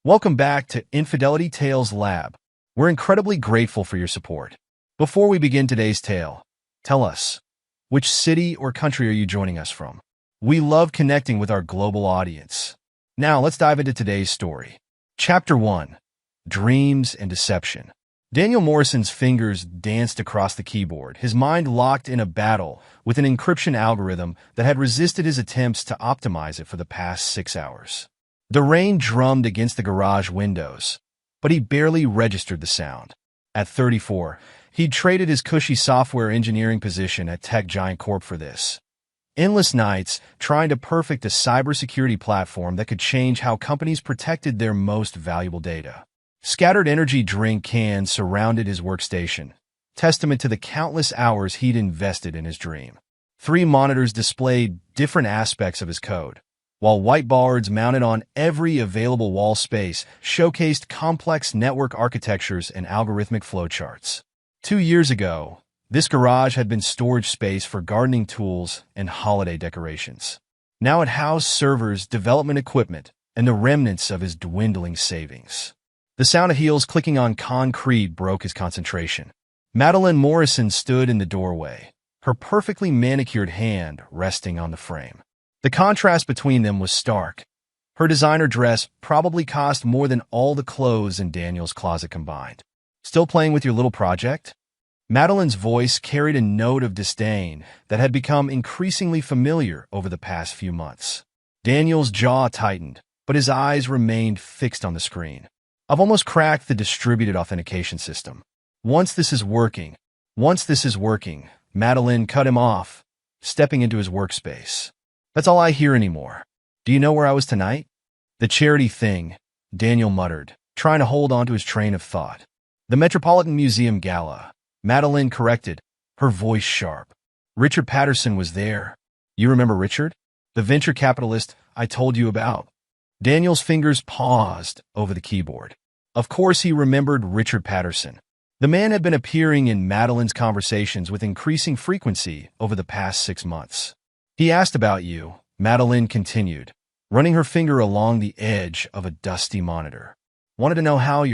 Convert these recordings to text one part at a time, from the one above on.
Welcome back to Infidelity Tales Lab. We're incredibly grateful for your support. Before we begin today's tale, tell us, which city or country are you joining us from? We love connecting with our global audience. Now, let's dive into today's story. Chapter 1. Dreams and Deception. Daniel Morrison's fingers danced across the keyboard, his mind locked in a battle with an encryption algorithm that had resisted his attempts to optimize it for the past 6 hours. The rain drummed against the garage windows, but he barely registered the sound. At 34, he'd traded his cushy software engineering position at Tech Giant Corp for this. Endless nights trying to perfect a cybersecurity platform that could change how companies protected their most valuable data. Scattered energy drink cans surrounded his workstation, testament to the countless hours he'd invested in his dream. 3 monitors displayed different aspects of his code, while whiteboards mounted on every available wall space showcased complex network architectures and algorithmic flowcharts. 2 years ago, this garage had been storage space for gardening tools and holiday decorations. Now it housed servers, development equipment, and the remnants of his dwindling savings. The sound of heels clicking on concrete broke his concentration. Madeline Morrison stood in the doorway, her perfectly manicured hand resting on the frame. The contrast between them was stark. Her designer dress probably cost more than all the clothes in Daniel's closet combined. Still playing with your little project? Madeline's voice carried a note of disdain that had become increasingly familiar over the past few months. Daniel's jaw tightened, but his eyes remained fixed on the screen. I've almost cracked the distributed authentication system. Once this is working, Madeline cut him off, stepping into his workspace. That's all I hear anymore. Do you know where I was tonight? The charity thing, Daniel muttered, trying to hold on to his train of thought. The Metropolitan Museum Gala, Madeline corrected, her voice sharp. Richard Patterson was there. You remember Richard? The venture capitalist I told you about. Daniel's fingers paused over the keyboard. Of course he remembered Richard Patterson. The man had been appearing in Madeline's conversations with increasing frequency over the past 6 months. He asked about you, Madeline continued, running her finger along the edge of a dusty monitor. Wanted to know how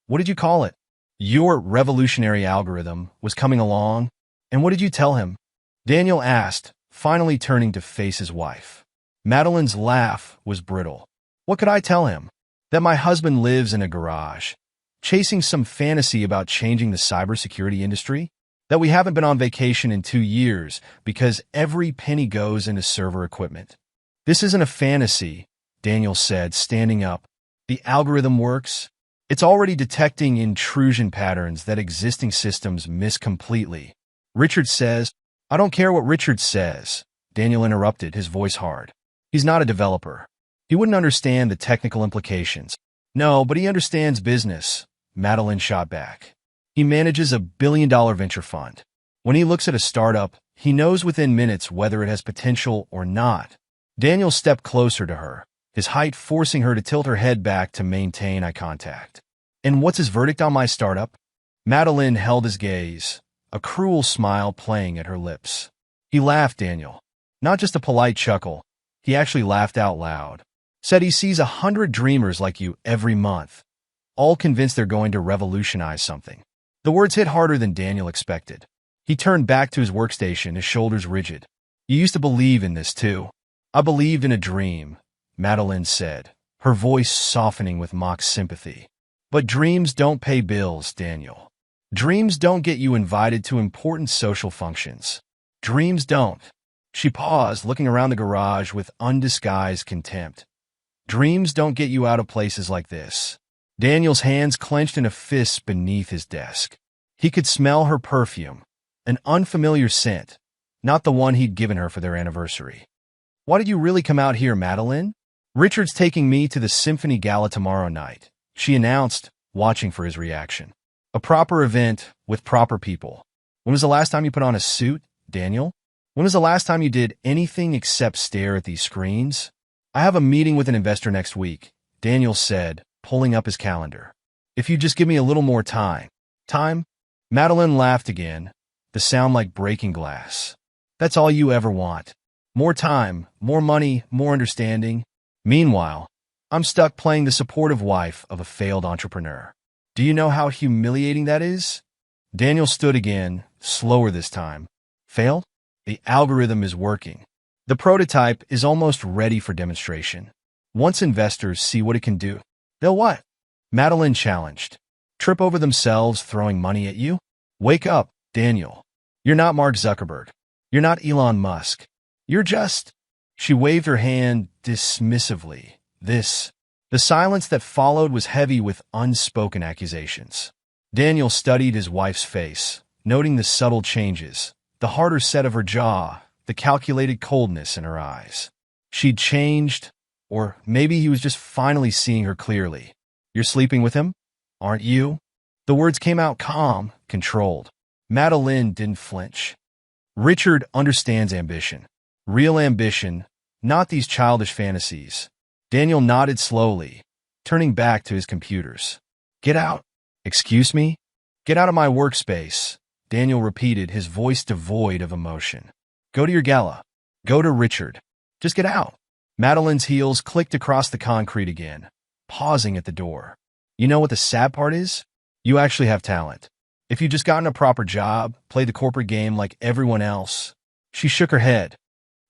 what did you call it? Your revolutionary algorithm was coming along, and what did you tell him? Daniel asked, finally turning to face his wife. Madeline's laugh was brittle. What could I tell him? That my husband lives in a garage, chasing some fantasy about changing the cybersecurity industry? That we haven't been on vacation in 2 years because every penny goes into server equipment. This isn't a fantasy, Daniel said, standing up. The algorithm works. It's already detecting intrusion patterns that existing systems miss completely. Richard says, I don't care what Richard says, Daniel interrupted, his voice hard. He's not a developer. He wouldn't understand the technical implications. No, but he understands business, Madeline shot back. He manages a billion-dollar venture fund. When he looks at a startup, he knows within minutes whether it has potential or not. Daniel stepped closer to her, his height forcing her to tilt her head back to maintain eye contact. And what's his verdict on my startup? Madeline held his gaze, a cruel smile playing at her lips. He laughed, Daniel. Not just a polite chuckle. He actually laughed out loud. Said he sees 100 dreamers like you every month, all convinced they're going to revolutionize something. The words hit harder than Daniel expected. He turned back to his workstation, his shoulders rigid. You used to believe in this, too. I believed in a dream, Madeline said, her voice softening with mock sympathy. But dreams don't pay bills, Daniel. Dreams don't get you invited to important social functions. Dreams don't. She paused, looking around the garage with undisguised contempt. Dreams don't get you out of places like this. Daniel's hands clenched in a fist beneath his desk. He could smell her perfume, an unfamiliar scent, not the one he'd given her for their anniversary. Why did you really come out here, Madeline? Richard's taking me to the Symphony Gala tomorrow night, she announced, watching for his reaction. A proper event with proper people. When was the last time you put on a suit, Daniel? When was the last time you did anything except stare at these screens? I have a meeting with an investor next week, Daniel said, pulling up his calendar. If you just give me a little more time. Time? Madeline laughed again, the sound like breaking glass. That's all you ever want. More time, more money, more understanding. Meanwhile, I'm stuck playing the supportive wife of a failed entrepreneur. Do you know how humiliating that is? Daniel stood again, slower this time. Failed? The algorithm is working. The prototype is almost ready for demonstration. Once investors see what it can do, they'll what? Madeline challenged. Trip over themselves throwing money at you? Wake up, Daniel. You're not Mark Zuckerberg. You're not Elon Musk. You're just... She waved her hand dismissively. The silence that followed was heavy with unspoken accusations. Daniel studied his wife's face, noting the subtle changes, the harder set of her jaw, the calculated coldness in her eyes. She'd changed, or maybe he was just finally seeing her clearly. You're sleeping with him? Aren't you? The words came out calm, controlled. Madeline didn't flinch. Richard understands ambition. Real ambition, not these childish fantasies. Daniel nodded slowly, turning back to his computers. Get out. Excuse me? Get out of my workspace, Daniel repeated, his voice devoid of emotion. Go to your gala. Go to Richard. Just get out. Madeline's heels clicked across the concrete again, pausing at the door. You know what the sad part is? You actually have talent. If you'd just gotten a proper job, played the corporate game like everyone else. She shook her head.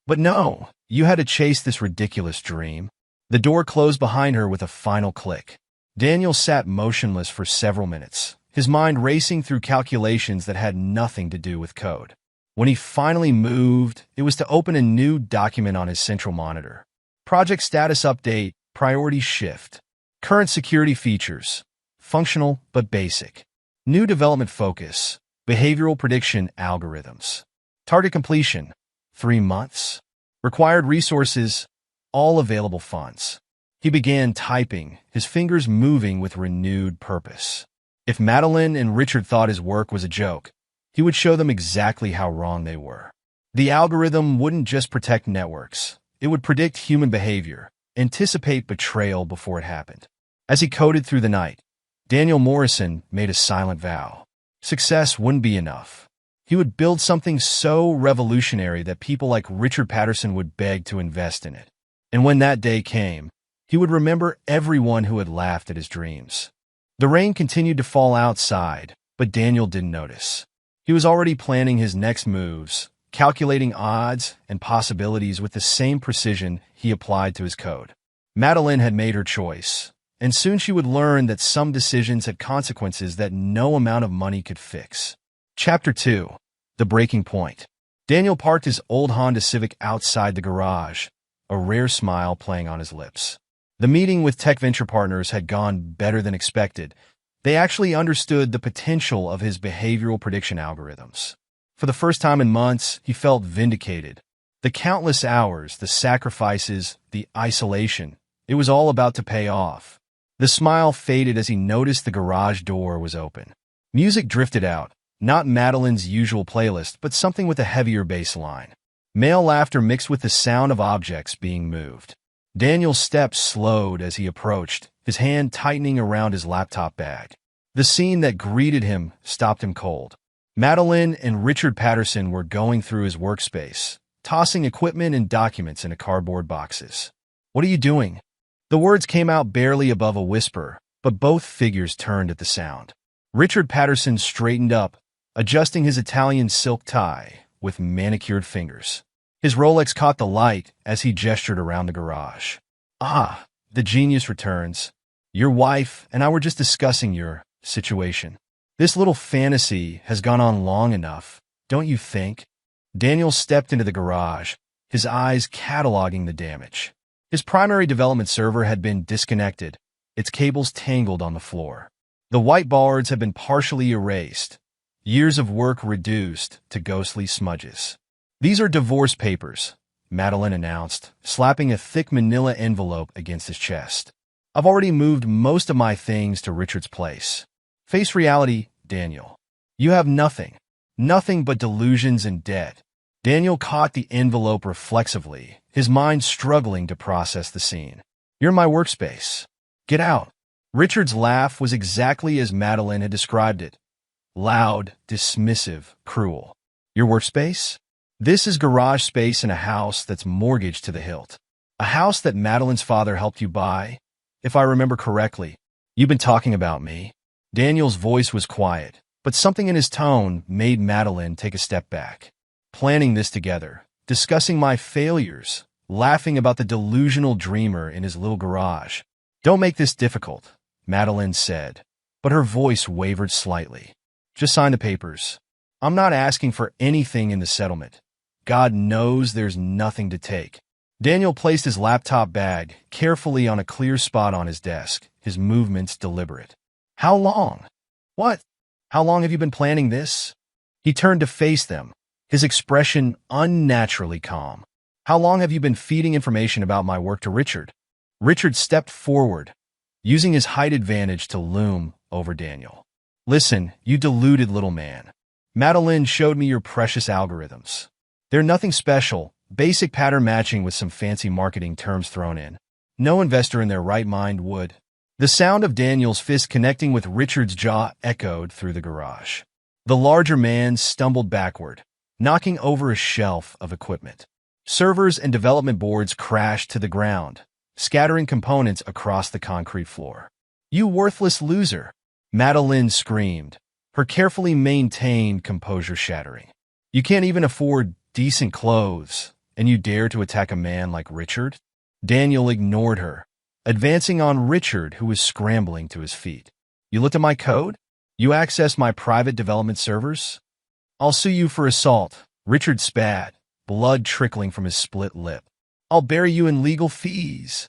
But no, you had to chase this ridiculous dream. The door closed behind her with a final click. Daniel sat motionless for several minutes, his mind racing through calculations that had nothing to do with code. When he finally moved, it was to open a new document on his central monitor. Project status update, priority shift. Current security features, functional but basic. New development focus, behavioral prediction algorithms. Target completion, 3 months. Required resources, all available funds. He began typing, his fingers moving with renewed purpose. If Madeline and Richard thought his work was a joke, he would show them exactly how wrong they were. The algorithm wouldn't just protect networks. It would predict human behavior, anticipate betrayal before it happened. As he coded through the night, Daniel Morrison made a silent vow. Success wouldn't be enough. He would build something so revolutionary that people like Richard Patterson would beg to invest in it. And when that day came, he would remember everyone who had laughed at his dreams. The rain continued to fall outside, but Daniel didn't notice. He was already planning his next moves, calculating odds and possibilities with the same precision he applied to his code. Madeline had made her choice, and soon she would learn that some decisions had consequences that no amount of money could fix. Chapter 2. The Breaking Point. Daniel parked his old Honda Civic outside the garage, a rare smile playing on his lips. The meeting with tech venture partners had gone better than expected. They actually understood the potential of his behavioral prediction algorithms. For the first time in months, he felt vindicated. The countless hours, the sacrifices, the isolation, it was all about to pay off. The smile faded as he noticed the garage door was open. Music drifted out. Not Madeline's usual playlist, but something with a heavier bass line. Male laughter mixed with the sound of objects being moved. Daniel's steps slowed as he approached, his hand tightening around his laptop bag. The scene that greeted him stopped him cold. Madeline and Richard Patterson were going through his workspace, tossing equipment and documents into cardboard boxes. What are you doing? The words came out barely above a whisper, but both figures turned at the sound. Richard Patterson straightened up, adjusting his Italian silk tie with manicured fingers. His Rolex caught the light as he gestured around the garage. Ah, the genius returns. Your wife and I were just discussing your situation. This little fantasy has gone on long enough, don't you think? Daniel stepped into the garage, his eyes cataloging the damage. His primary development server had been disconnected, its cables tangled on the floor. The whiteboards had been partially erased, years of work reduced to ghostly smudges. These are divorce papers, Madeline announced, slapping a thick manila envelope against his chest. I've already moved most of my things to Richard's place. Face reality, Daniel. You have nothing. Nothing but delusions and debt. Daniel caught the envelope reflexively, his mind struggling to process the scene. You're in my workspace. Get out. Richard's laugh was exactly as Madeline had described it. Loud, dismissive, cruel. Your workspace? This is garage space in a house that's mortgaged to the hilt. A house that Madeline's father helped you buy, If I remember correctly, you've been talking about me. Daniel's voice was quiet, but something in his tone made Madeline take a step back. Planning this together, discussing my failures, laughing about the delusional dreamer in his little garage. Don't make this difficult, Madeline said, but her voice wavered slightly. Just sign the papers. I'm not asking for anything in the settlement. God knows there's nothing to take. Daniel placed his laptop bag carefully on a clear spot on his desk, his movements deliberate. How long? What? How long have you been planning this? He turned to face them, his expression unnaturally calm. How long have you been feeding information about my work to Richard? Richard stepped forward, using his height advantage to loom over Daniel. Listen, you deluded little man. Madeline showed me your precious algorithms. They're nothing special, basic pattern matching with some fancy marketing terms thrown in. No investor in their right mind would. The sound of Daniel's fist connecting with Richard's jaw echoed through the garage. The larger man stumbled backward, knocking over a shelf of equipment. Servers and development boards crashed to the ground, scattering components across the concrete floor. You worthless loser! Madeline screamed, her carefully maintained composure shattering. You can't even afford decent clothes, and you dare to attack a man like Richard? Daniel ignored her, advancing on Richard, who was scrambling to his feet. You looked at my code? You accessed my private development servers? I'll sue you for assault. Richard spat, blood trickling from his split lip. I'll bury you in legal fees.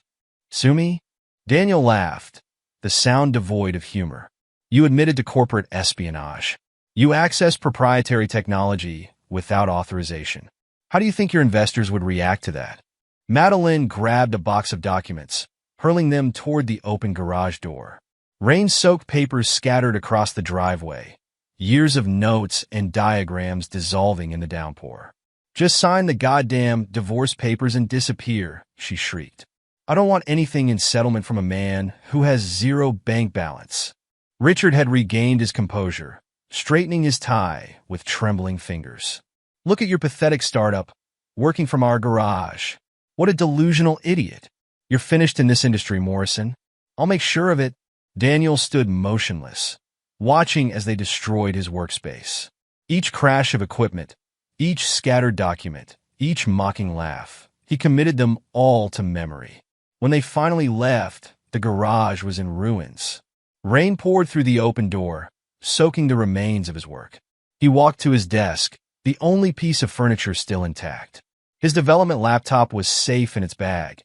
Sue me? Daniel laughed, the sound devoid of humor. You admitted to corporate espionage. You accessed proprietary technology without authorization. How do you think your investors would react to that? Madeline grabbed a box of documents, hurling them toward the open garage door. Rain-soaked papers scattered across the driveway, years of notes and diagrams dissolving in the downpour. Just sign the goddamn divorce papers and disappear, she shrieked. I don't want anything in settlement from a man who has zero bank balance. Richard had regained his composure, straightening his tie with trembling fingers. Look at your pathetic startup, working from our garage. What a delusional idiot. You're finished in this industry, Morrison. I'll make sure of it. Daniel stood motionless, watching as they destroyed his workspace. Each crash of equipment, each scattered document, each mocking laugh, he committed them all to memory. When they finally left, the garage was in ruins. Rain poured through the open door, soaking the remains of his work. He walked to his desk, the only piece of furniture still intact. His development laptop was safe in its bag.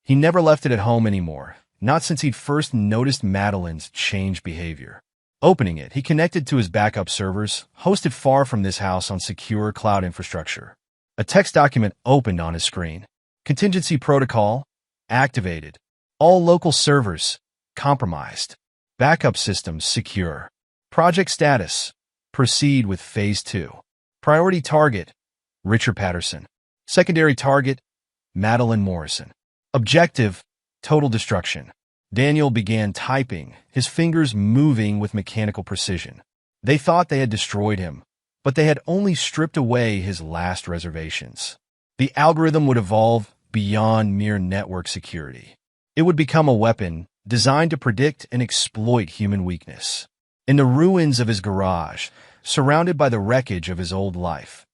He never left it at home anymore, not since he'd first noticed Madeline's changed behavior. Opening it, he connected to his backup servers, hosted far from this house on secure cloud infrastructure. A text document opened on his screen. Contingency protocol activated. All local servers compromised. Backup systems secure. Project status. Proceed with Phase 2. Priority target, Richard Patterson. Secondary target, Madeline Morrison. Objective, total destruction. Daniel began typing, his fingers moving with mechanical precision. They thought they had destroyed him, but they had only stripped away his last reservations. The algorithm would evolve beyond mere network security. It would become a weapon designed to predict and exploit human weakness. In the ruins of his garage, surrounded by the wreckage of his old life,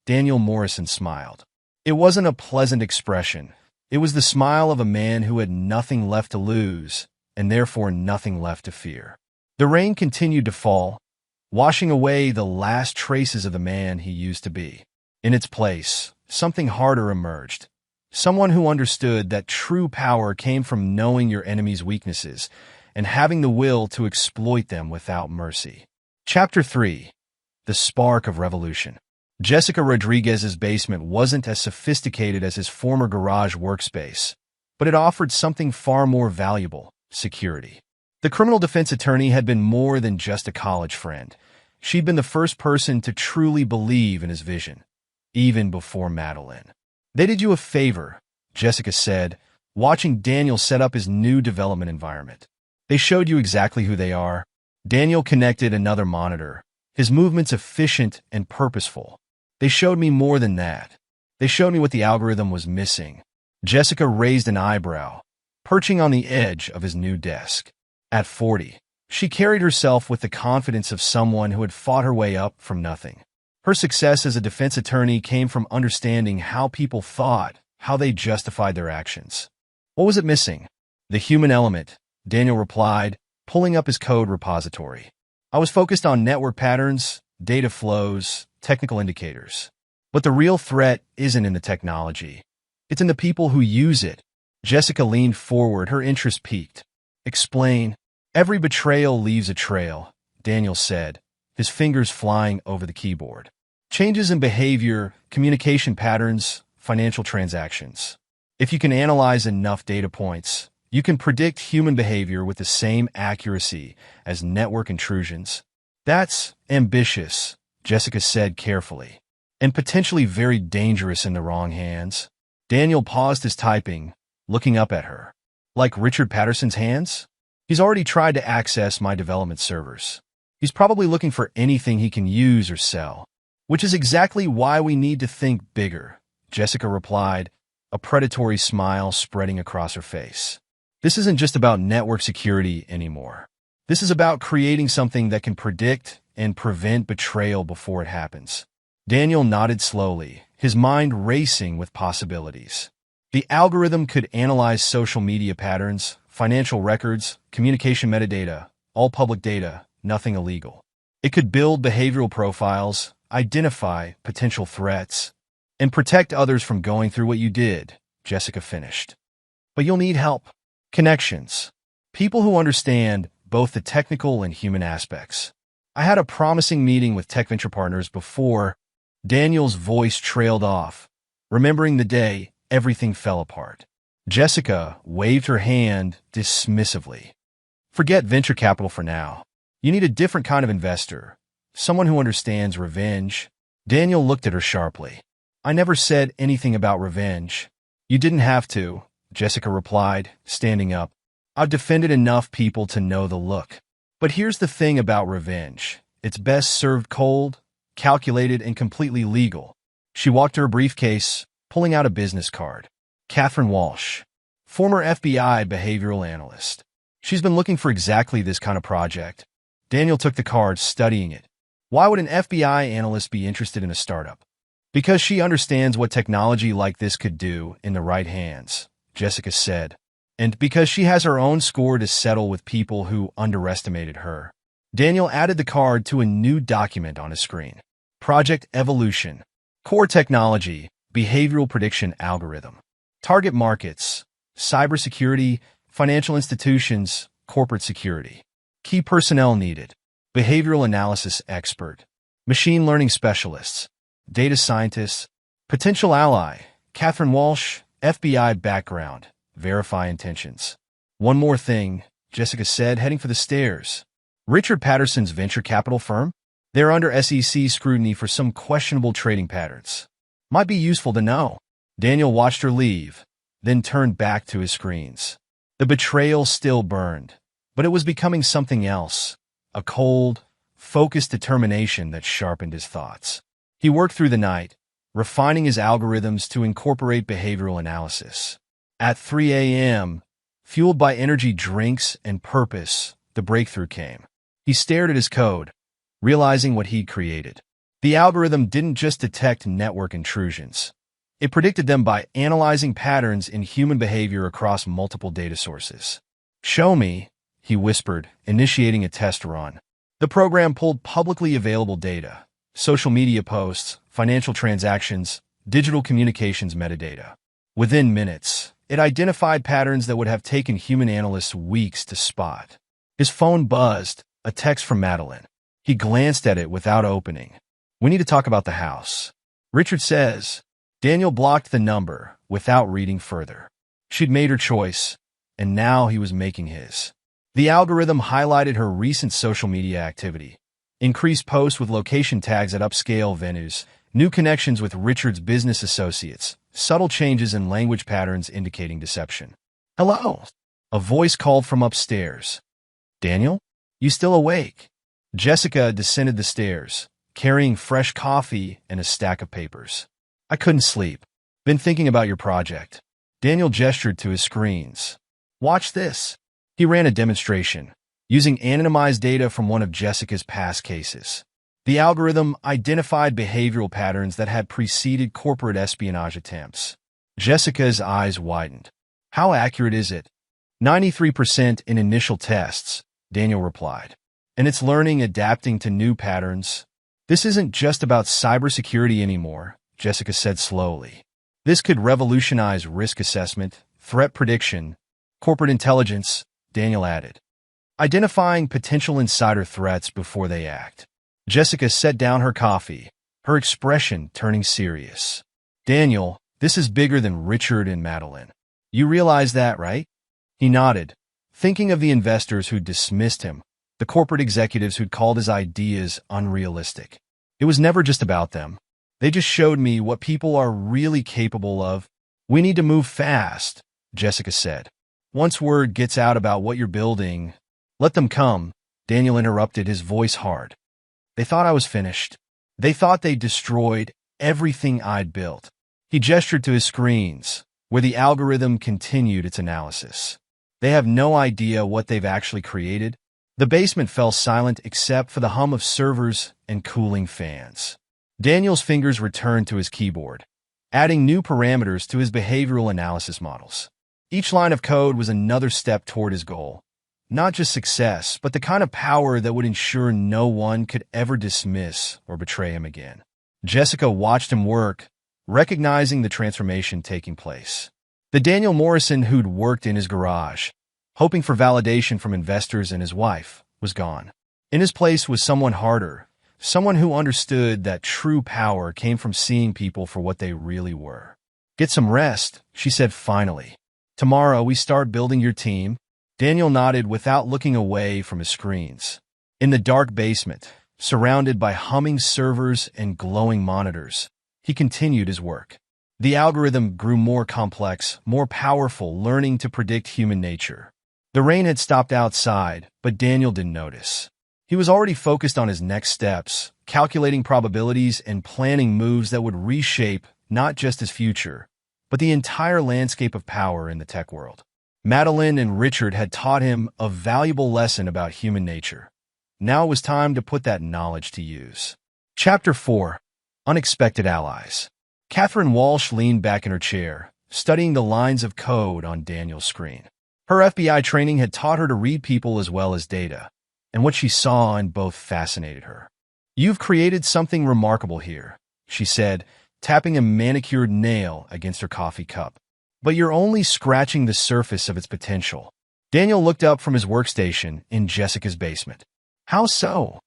Daniel Morrison smiled. It wasn't a pleasant expression. It was the smile of a man who had nothing left to lose, and therefore nothing left to fear. The rain continued to fall, washing away the last traces of the man he used to be. In its place, something harder emerged. Someone who understood that true power came from knowing your enemy's weaknesses and having the will to exploit them without mercy. Chapter 3. The Spark of Revolution. Jessica Rodriguez's basement wasn't as sophisticated as his former garage workspace, but it offered something far more valuable: security. The criminal defense attorney had been more than just a college friend. She'd been the first person to truly believe in his vision, even before Madeline. They did you a favor, Jessica said, watching Daniel set up his new development environment. They showed you exactly who they are. Daniel connected another monitor, his movements efficient and purposeful. They showed me more than that. They showed me what the algorithm was missing. Jessica raised an eyebrow, perching on the edge of his new desk. At 40, she carried herself with the confidence of someone who had fought her way up from nothing. Her success as a defense attorney came from understanding how people thought, how they justified their actions. What was it missing? The human element, Daniel replied, pulling up his code repository. I was focused on network patterns, data flows, technical indicators. But the real threat isn't in the technology. It's in the people who use it. Jessica leaned forward, her interest piqued. Explain. Every betrayal leaves a trail, Daniel said, his fingers flying over the keyboard. Changes in behavior, communication patterns, financial transactions. If you can analyze enough data points, you can predict human behavior with the same accuracy as network intrusions. That's ambitious, Jessica said carefully, and potentially very dangerous in the wrong hands. Daniel paused his typing, looking up at her. Like Richard Patterson's hands? He's already tried to access my development servers. He's probably looking for anything he can use or sell, which is exactly why we need to think bigger, Jessica replied, a predatory smile spreading across her face. This isn't just about network security anymore. This is about creating something that can predict and prevent betrayal before it happens. Daniel nodded slowly, his mind racing with possibilities. The algorithm could analyze social media patterns, financial records, communication metadata, all public data, nothing illegal. It could build behavioral profiles, identify potential threats, and protect others from going through what you did, Jessica finished. But you'll need help. Connections. People who understand both the technical and human aspects. I had a promising meeting with tech venture partners before Daniel's voice trailed off. Remembering the day, everything fell apart. Jessica waved her hand dismissively. Forget venture capital for now. You need a different kind of investor, someone who understands revenge. Daniel looked at her sharply. I never said anything about revenge. You didn't have to, Jessica replied, standing up. I've defended enough people to know the look. But here's the thing about revenge. It's best served cold, calculated, and completely legal. She walked to her briefcase, pulling out a business card. Catherine Walsh, former FBI behavioral analyst. She's been looking for exactly this kind of project. Daniel took the card, studying it. Why would an FBI analyst be interested in a startup? Because she understands what technology like this could do in the right hands, Jessica said. And because she has her own score to settle with people who underestimated her. Daniel added the card to a new document on his screen. Project Evolution. Core technology, behavioral prediction algorithm. Target markets, cybersecurity, financial institutions, corporate security. Key personnel needed. Behavioral analysis expert. Machine learning specialists. Data scientists. Potential ally. Catherine Walsh, FBI background. Verify intentions. One more thing, Jessica said, heading for the stairs. Richard Patterson's venture capital firm? They're under SEC scrutiny for some questionable trading patterns. Might be useful to know. Daniel watched her leave, then turned back to his screens. The betrayal still burned, but it was becoming something else. A cold, focused determination that sharpened his thoughts. He worked through the night, refining his algorithms to incorporate behavioral analysis. At 3 a.m., fueled by energy drinks and purpose, the breakthrough came. He stared at his code, realizing what he'd created. The algorithm didn't just detect network intrusions. It predicted them by analyzing patterns in human behavior across multiple data sources. Show me, he whispered, initiating a test run. The program pulled publicly available data, social media posts, financial transactions, digital communications metadata. Within minutes, it identified patterns that would have taken human analysts weeks to spot. His phone buzzed, a text from Madeline. He glanced at it without opening. We need to talk about the house. Richard says. Daniel blocked the number without reading further. She'd made her choice, and now he was making his. The algorithm highlighted her recent social media activity, increased posts with location tags at upscale venues, new connections with Richard's business associates, subtle changes in language patterns indicating deception. Hello? A voice called from upstairs. Daniel? You still awake? Jessica descended the stairs, carrying fresh coffee and a stack of papers. I couldn't sleep. Been thinking about your project. Daniel gestured to his screens. Watch this. He ran a demonstration, using anonymized data from one of Jessica's past cases. The algorithm identified behavioral patterns that had preceded corporate espionage attempts. Jessica's eyes widened. How accurate is it? 93% in initial tests, Daniel replied. And it's learning, adapting to new patterns. This isn't just about cybersecurity anymore, Jessica said slowly. This could revolutionize risk assessment, threat prediction, corporate intelligence, Daniel added. Identifying potential insider threats before they act. Jessica set down her coffee, her expression turning serious. Daniel, this is bigger than Richard and Madeline. You realize that, right? He nodded, thinking of the investors who'd dismissed him, the corporate executives who'd called his ideas unrealistic. It was never just about them. They just showed me what people are really capable of. We need to move fast, Jessica said. Once word gets out about what you're building, let them come, Daniel interrupted, his voice hard. They thought I was finished. They thought they'd destroyed everything I'd built. He gestured to his screens, where the algorithm continued its analysis. They have no idea what they've actually created. The basement fell silent except for the hum of servers and cooling fans. Daniel's fingers returned to his keyboard, adding new parameters to his behavioral analysis models. Each line of code was another step toward his goal. Not just success, but the kind of power that would ensure no one could ever dismiss or betray him again. Jessica watched him work, recognizing the transformation taking place. The Daniel Morrison who'd worked in his garage, hoping for validation from investors and his wife, was gone. In his place was someone harder, someone who understood that true power came from seeing people for what they really were. Get some rest, she said finally. Tomorrow we start building your team. Daniel nodded without looking away from his screens. In the dark basement, surrounded by humming servers and glowing monitors, he continued his work. The algorithm grew more complex, more powerful, learning to predict human nature. The rain had stopped outside, but Daniel didn't notice. He was already focused on his next steps, calculating probabilities and planning moves that would reshape not just his future, but the entire landscape of power in the tech world. Madeline and Richard had taught him a valuable lesson about human nature. Now it was time to put that knowledge to use. Chapter 4. Unexpected Allies. Catherine Walsh leaned back in her chair, studying the lines of code on Daniel's screen. Her FBI training had taught her to read people as well as data, and what she saw in both fascinated her. You've created something remarkable here, she said, tapping a manicured nail against her coffee cup. But you're only scratching the surface of its potential. Daniel looked up from his workstation in Jessica's basement. How so?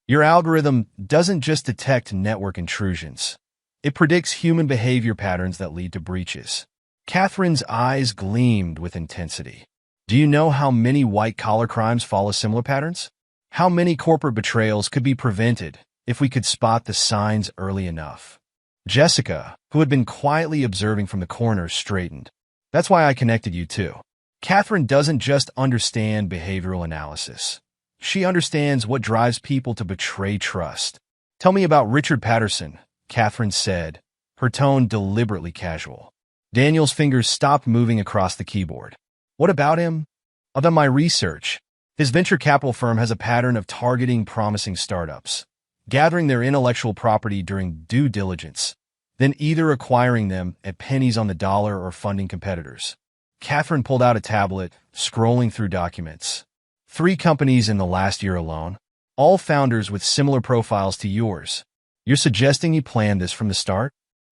Your algorithm doesn't just detect network intrusions. It predicts human behavior patterns that lead to breaches. Catherine's eyes gleamed with intensity. Do you know how many white-collar crimes follow similar patterns? How many corporate betrayals could be prevented if we could spot the signs early enough? Jessica, who had been quietly observing from the corner, straightened. That's why I connected you too. Catherine doesn't just understand behavioral analysis. She understands what drives people to betray trust. Tell me about Richard Patterson, Catherine said, her tone deliberately casual. Daniel's fingers stopped moving across the keyboard. What about him? I've done my research. His venture capital firm has a pattern of targeting promising startups, gathering their intellectual property during due diligence, then either acquiring them at pennies on the dollar or funding competitors. Catherine pulled out a tablet, scrolling through documents. 3 companies in the last year alone, all founders with similar profiles to yours. You're suggesting he planned this from the start?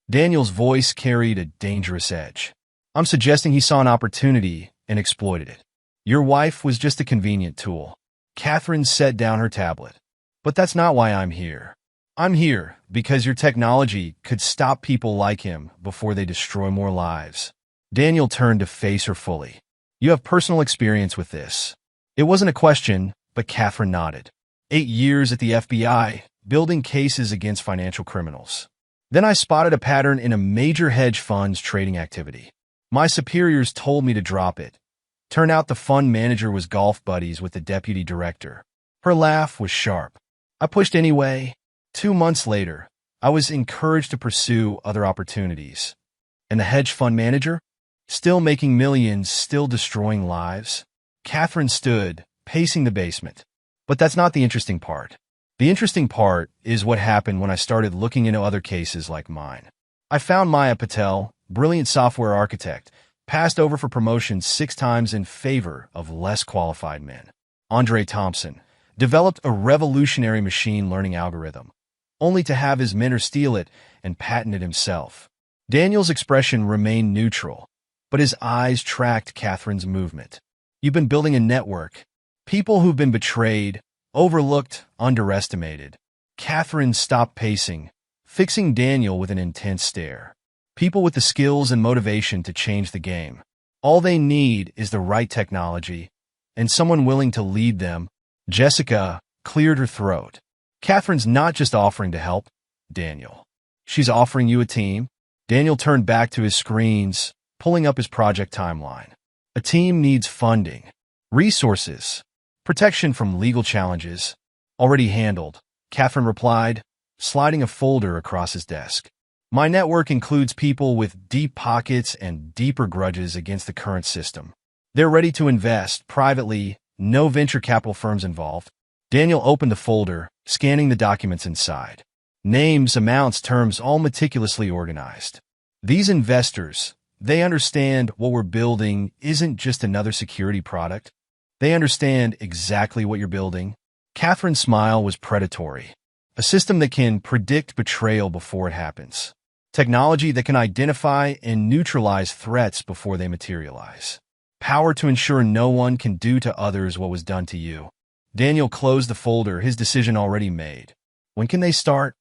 Daniel's voice carried a dangerous edge. I'm suggesting he saw an opportunity and exploited it. Your wife was just a convenient tool. Catherine set down her tablet. But that's not why I'm here. I'm here because your technology could stop people like him before they destroy more lives. Daniel turned to face her fully. You have personal experience with this. It wasn't a question, but Catherine nodded. 8 years at the FBI, building cases against financial criminals. Then I spotted a pattern in a major hedge fund's trading activity. My superiors told me to drop it. Turned out the fund manager was golf buddies with the deputy director. Her laugh was sharp. I pushed anyway. 2 months later, I was encouraged to pursue other opportunities. And the hedge fund manager? Still making millions, still destroying lives? Catherine stood, pacing the basement. But that's not the interesting part. The interesting part is what happened when I started looking into other cases like mine. I found Maya Patel, brilliant software architect, passed over for promotion 6 times in favor of less qualified men. Andre Thompson developed a revolutionary machine learning algorithm, only to have his mentor steal it and patent it himself. Daniel's expression remained neutral, but his eyes tracked Catherine's movement. You've been building a network. People who've been betrayed, overlooked, underestimated. Catherine stopped pacing, fixing Daniel with an intense stare. People with the skills and motivation to change the game. All they need is the right technology and someone willing to lead them. Jessica cleared her throat. Catherine's not just offering to help, Daniel. She's offering you a team. Daniel turned back to his screens, pulling up his project timeline. A team needs funding, resources, protection from legal challenges. Already handled, Catherine replied, sliding a folder across his desk. My network includes people with deep pockets and deeper grudges against the current system. They're ready to invest privately, no venture capital firms involved. Daniel opened the folder, scanning the documents inside. Names, amounts, terms, all meticulously organized. These investors, they understand what we're building isn't just another security product. They understand exactly what you're building. Catherine's smile was predatory. A system that can predict betrayal before it happens. Technology that can identify and neutralize threats before they materialize. Power to ensure no one can do to others what was done to you. Daniel closed the folder, his decision already made. When can they start?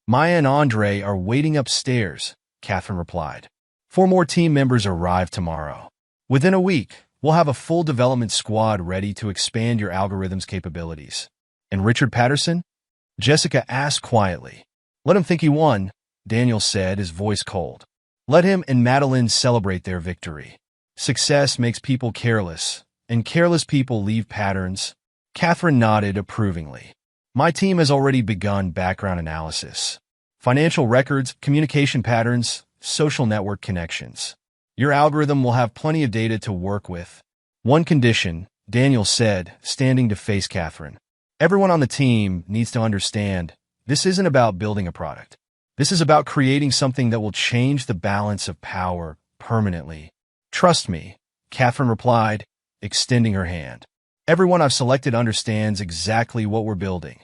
Maya and Andre are waiting upstairs, Catherine replied. 4 more team members arrive tomorrow. Within a week, we'll have a full development squad ready to expand your algorithm's capabilities. And Richard Patterson? Jessica asked quietly. Let him think he won, Daniel said, his voice cold. Let him and Madeline celebrate their victory. Success makes people careless, and careless people leave patterns. Catherine nodded approvingly. My team has already begun background analysis. Financial records, communication patterns, social network connections. Your algorithm will have plenty of data to work with. One condition, Daniel said, standing to face Catherine. Everyone on the team needs to understand this isn't about building a product. This is about creating something that will change the balance of power permanently. Trust me, Catherine replied, extending her hand. Everyone I've selected understands exactly what we're building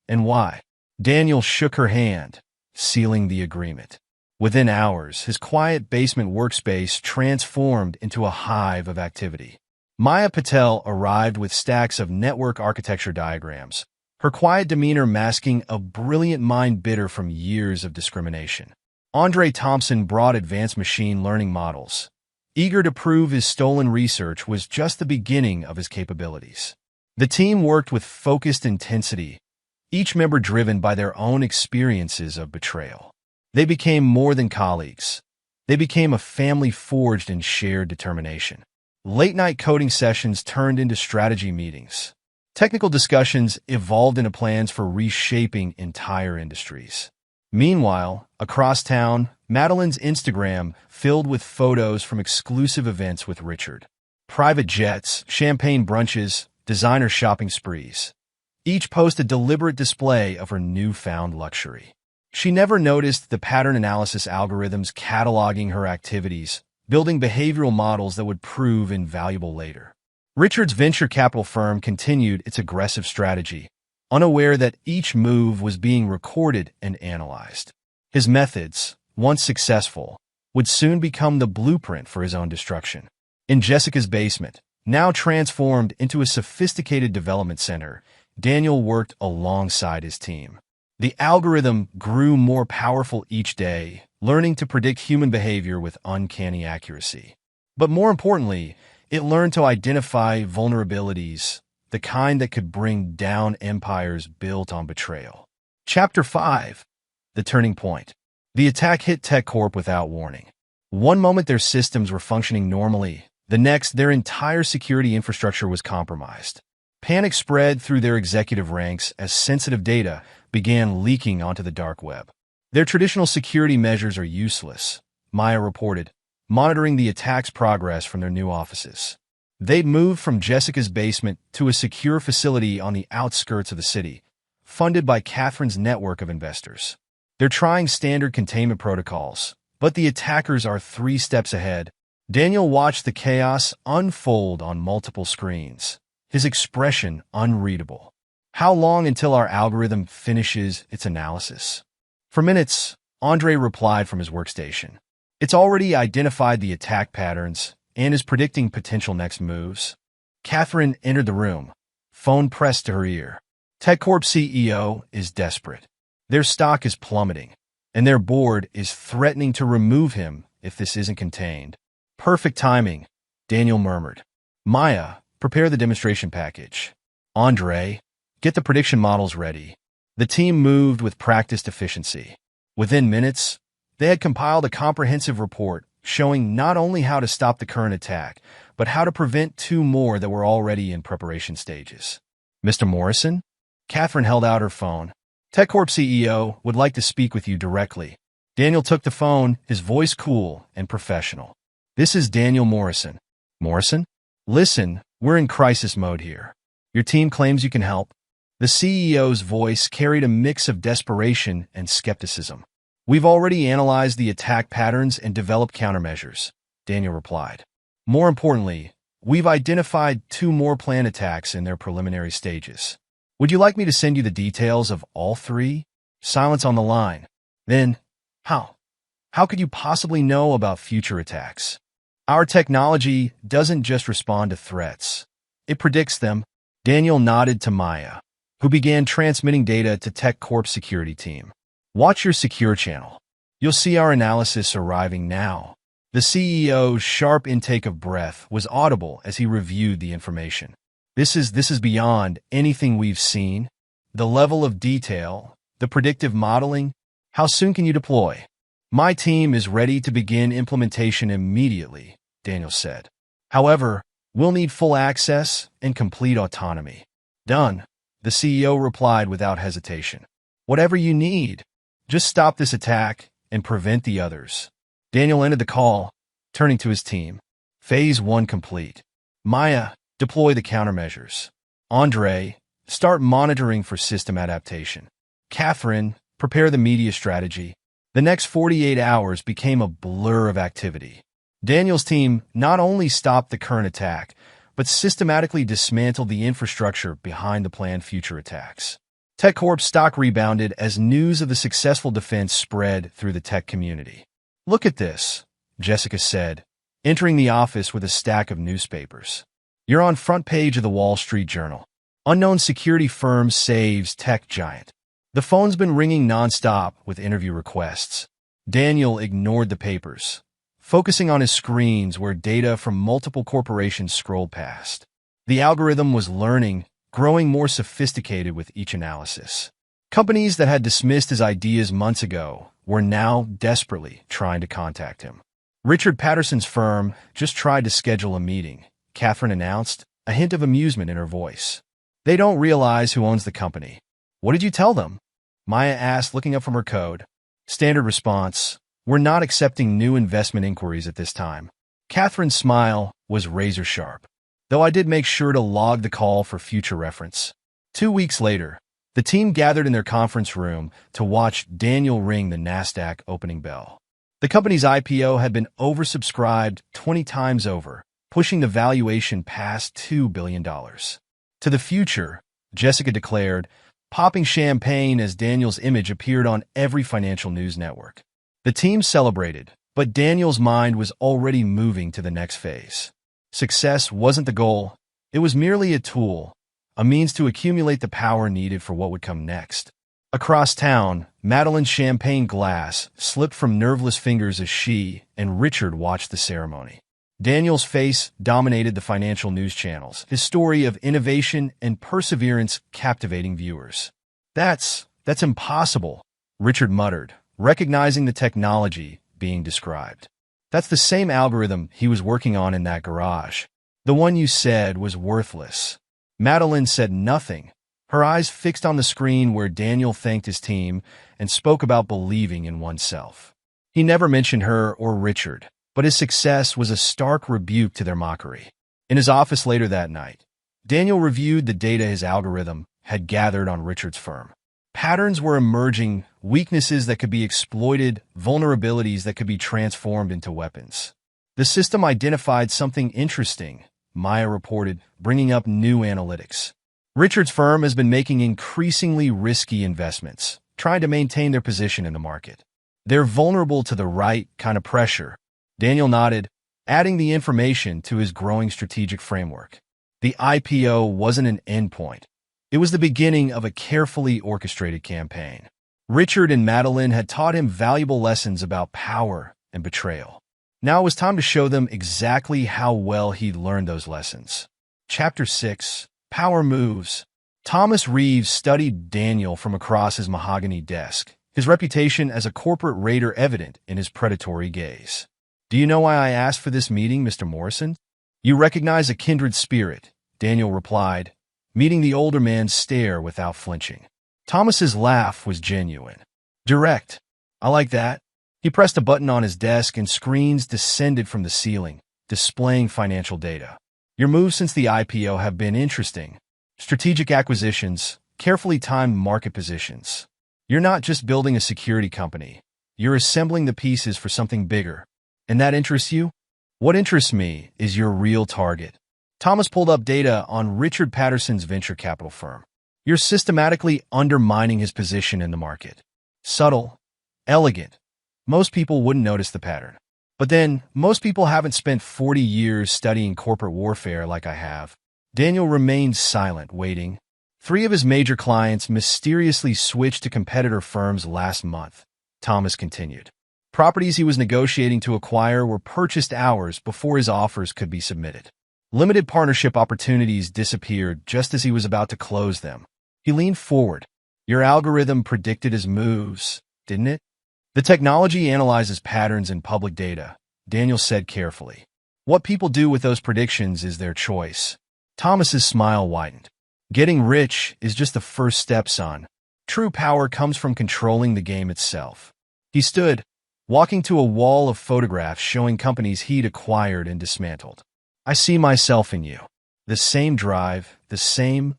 and why. Daniel shook her hand, sealing the agreement. Within hours, his quiet basement workspace transformed into a hive of activity. Maya Patel arrived with stacks of network architecture diagrams, her quiet demeanor masking a brilliant mind bitter from years of discrimination. Andre Thompson brought advanced machine learning models, eager to prove his stolen research was just the beginning of his capabilities. The team worked with focused intensity, each member driven by their own experiences of betrayal. They became more than colleagues. They became a family forged in shared determination. Late-night coding sessions turned into strategy meetings. Technical discussions evolved into plans for reshaping entire industries. Meanwhile, across town, Madeline's Instagram filled with photos from exclusive events with Richard. Private jets, champagne brunches, designer shopping sprees. Each post a deliberate display of her newfound luxury. She never noticed the pattern analysis algorithms cataloging her activities, building behavioral models that would prove invaluable later. Richard's venture capital firm continued its aggressive strategy, unaware that each move was being recorded and analyzed. His methods, once successful, would soon become the blueprint for his own destruction. In Jessica's basement, now transformed into a sophisticated development center, Daniel worked alongside his team. The algorithm grew more powerful each day, learning to predict human behavior with uncanny accuracy. But more importantly, it learned to identify vulnerabilities, the kind that could bring down empires built on betrayal. Chapter 5. The Turning Point. The attack hit TechCorp without warning. One moment their systems were functioning normally, the next their entire security infrastructure was compromised. Panic spread through their executive ranks as sensitive data began leaking onto the dark web. Their traditional security measures are useless, Maya reported. monitoring the attack's progress from their new offices. They'd moved from Jessica's basement to a secure facility on the outskirts of the city, funded by Catherine's network of investors. They're trying standard containment protocols, but the attackers are 3 steps ahead. Daniel watched the chaos unfold on multiple screens, his expression unreadable. How long until our algorithm finishes its analysis? For minutes, Andre replied from his workstation. It's already identified the attack patterns and is predicting potential next moves. Catherine entered the room, phone pressed to her ear. TechCorp CEO is desperate. Their stock is plummeting, and their board is threatening to remove him if this isn't contained. Perfect timing, Daniel murmured. Maya, prepare the demonstration package. Andre, get the prediction models ready. The team moved with practiced efficiency. Within minutes, they had compiled a comprehensive report showing not only how to stop the current attack, but how to prevent 2 more that were already in preparation stages. Mr. Morrison? Catherine held out her phone. TechCorp CEO would like to speak with you directly. Daniel took the phone, his voice cool and professional. This is Daniel Morrison. Morrison? Listen, we're in crisis mode here. Your team claims you can help. The CEO's voice carried a mix of desperation and skepticism. We've already analyzed the attack patterns and developed countermeasures, Daniel replied. More importantly, we've identified 2 more planned attacks in their preliminary stages. Would you like me to send you the details of all 3? Silence on the line. Then, how? How could you possibly know about future attacks? Our technology doesn't just respond to threats. It predicts them. Daniel nodded to Maya, who began transmitting data to TechCorp's security team. Watch your secure channel. You'll see our analysis arriving now. The CEO's sharp intake of breath was audible as he reviewed the information. This is beyond anything we've seen. The level of detail, the predictive modeling. How soon can you deploy? My team is ready to begin implementation immediately, Daniel said. However, we'll need full access and complete autonomy. Done, the CEO replied without hesitation. Whatever you need, just stop this attack and prevent the others. Daniel ended the call, turning to his team. Phase 1 complete. Maya, deploy the countermeasures. Andre, start monitoring for system adaptation. Catherine, prepare the media strategy. The next 48 hours became a blur of activity. Daniel's team not only stopped the current attack, but systematically dismantled the infrastructure behind the planned future attacks. TechCorp's stock rebounded as news of the successful defense spread through the tech community. Look at this, Jessica said, entering the office with a stack of newspapers. You're on front page of the Wall Street Journal. Unknown security firm saves tech giant. The phone's been ringing nonstop with interview requests. Daniel ignored the papers, focusing on his screens where data from multiple corporations scrolled past. The algorithm was learning, growing more sophisticated with each analysis. Companies that had dismissed his ideas months ago were now desperately trying to contact him. Richard Patterson's firm just tried to schedule a meeting, Catherine announced, a hint of amusement in her voice. They don't realize who owns the company. What did you tell them? Maya asked, looking up from her code. Standard response, we're not accepting new investment inquiries at this time. Catherine's smile was razor sharp, though I did make sure to log the call for future reference. 2 weeks later, the team gathered in their conference room to watch Daniel ring the NASDAQ opening bell. The company's IPO had been oversubscribed 20 times over, pushing the valuation past $2 billion. To the future, Jessica declared, popping champagne as Daniel's image appeared on every financial news network. The team celebrated, but Daniel's mind was already moving to the next phase. Success wasn't the goal. It was merely a tool, a means to accumulate the power needed for what would come next. Across town, Madeline's champagne glass slipped from nerveless fingers as she and Richard watched the ceremony. Daniel's face dominated the financial news channels, his story of innovation and perseverance captivating viewers. That's impossible, Richard muttered, recognizing the technology being described. That's the same algorithm he was working on in that garage. The one you said was worthless. Madeline said nothing, her eyes fixed on the screen where Daniel thanked his team and spoke about believing in oneself. He never mentioned her or Richard, But his success was a stark rebuke to their mockery. In his office later that night, Daniel reviewed the data his algorithm had gathered on Richard's firm. Patterns were emerging, weaknesses that could be exploited, vulnerabilities that could be transformed into weapons. The system identified something interesting, Maya reported, bringing up new analytics. Richard's firm has been making increasingly risky investments, trying to maintain their position in the market. They're vulnerable to the right kind of pressure. Daniel nodded, adding the information to his growing strategic framework. The IPO wasn't an endpoint. It was the beginning of a carefully orchestrated campaign. Richard and Madeline had taught him valuable lessons about power and betrayal. Now it was time to show them exactly how well he'd learned those lessons. Chapter 6. Power Moves. Thomas Reeves studied Daniel from across his mahogany desk, his reputation as a corporate raider evident in his predatory gaze. "Do you know why I asked for this meeting, Mr. Morrison?" "You recognize a kindred spirit," Daniel replied, meeting the older man's stare without flinching. Thomas's laugh was genuine. Direct. "I like that." He pressed a button on his desk and screens descended from the ceiling, displaying financial data. "Your moves since the IPO have been interesting. Strategic acquisitions, carefully timed market positions. You're not just building a security company. You're assembling the pieces for something bigger. And that interests you?" "What interests me is your real target." Thomas pulled up data on Richard Patterson's venture capital firm. "You're systematically undermining his position in the market. Subtle, elegant. Most people wouldn't notice the pattern. But then, most people haven't spent 40 years studying corporate warfare like I have." Daniel remained silent, waiting. 3 of his major clients mysteriously switched to competitor firms last month, Thomas continued. Properties he was negotiating to acquire were purchased hours before his offers could be submitted. Limited partnership opportunities disappeared just as he was about to close them. He leaned forward. "Your algorithm predicted his moves, didn't it?" "The technology analyzes patterns in public data," Daniel said carefully. "What people do with those predictions is their choice." Thomas's smile widened. "Getting rich is just the first step, son. True power comes from controlling the game itself." He stood, walking to a wall of photographs showing companies he'd acquired and dismantled. "I see myself in you. The same drive, the same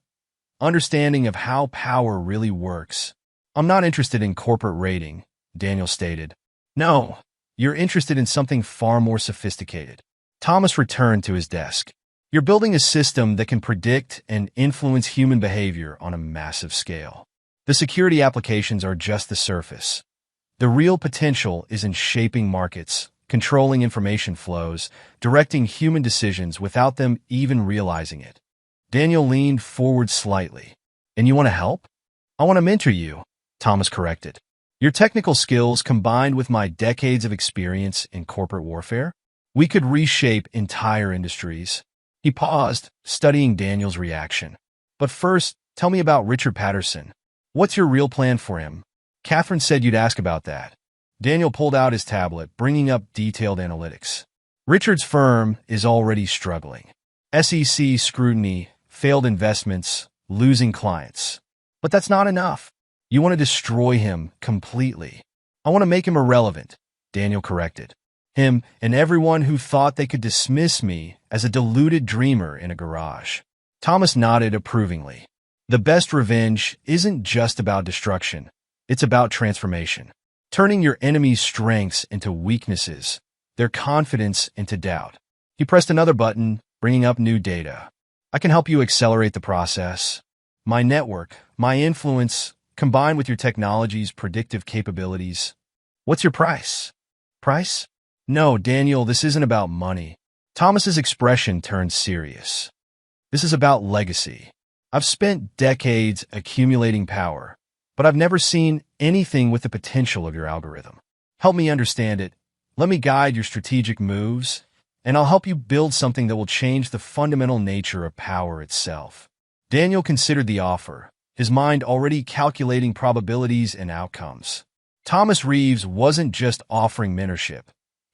understanding of how power really works." "I'm not interested in corporate raiding," Daniel stated. "No, you're interested in something far more sophisticated." Thomas returned to his desk. "You're building a system that can predict and influence human behavior on a massive scale. The security applications are just the surface. The real potential is in shaping markets, controlling information flows, directing human decisions without them even realizing it." Daniel leaned forward slightly. "And you want to help?" "I want to mentor you," Thomas corrected. "Your technical skills combined with my decades of experience in corporate warfare, we could reshape entire industries." He paused, studying Daniel's reaction. "But first, tell me about Richard Patterson. What's your real plan for him?" "Catherine said you'd ask about that." Daniel pulled out his tablet, bringing up detailed analytics. "Richard's firm is already struggling. SEC scrutiny, failed investments, losing clients. But that's not enough. You want to destroy him completely." "I want to make him irrelevant," Daniel corrected. "Him and everyone who thought they could dismiss me as a deluded dreamer in a garage." Thomas nodded approvingly. "The best revenge isn't just about destruction. It's about transformation. Turning your enemy's strengths into weaknesses, their confidence into doubt." He pressed another button, bringing up new data. "I can help you accelerate the process. My network, my influence, combined with your technology's predictive capabilities." "What's your price?" "Price? No, Daniel, this isn't about money." Thomas's expression turned serious. "This is about legacy. I've spent decades accumulating power, but I've never seen anything with the potential of your algorithm. Help me understand it. Let me guide your strategic moves, and I'll help you build something that will change the fundamental nature of power itself." Daniel considered the offer, his mind already calculating probabilities and outcomes. Thomas Reeves wasn't just offering mentorship.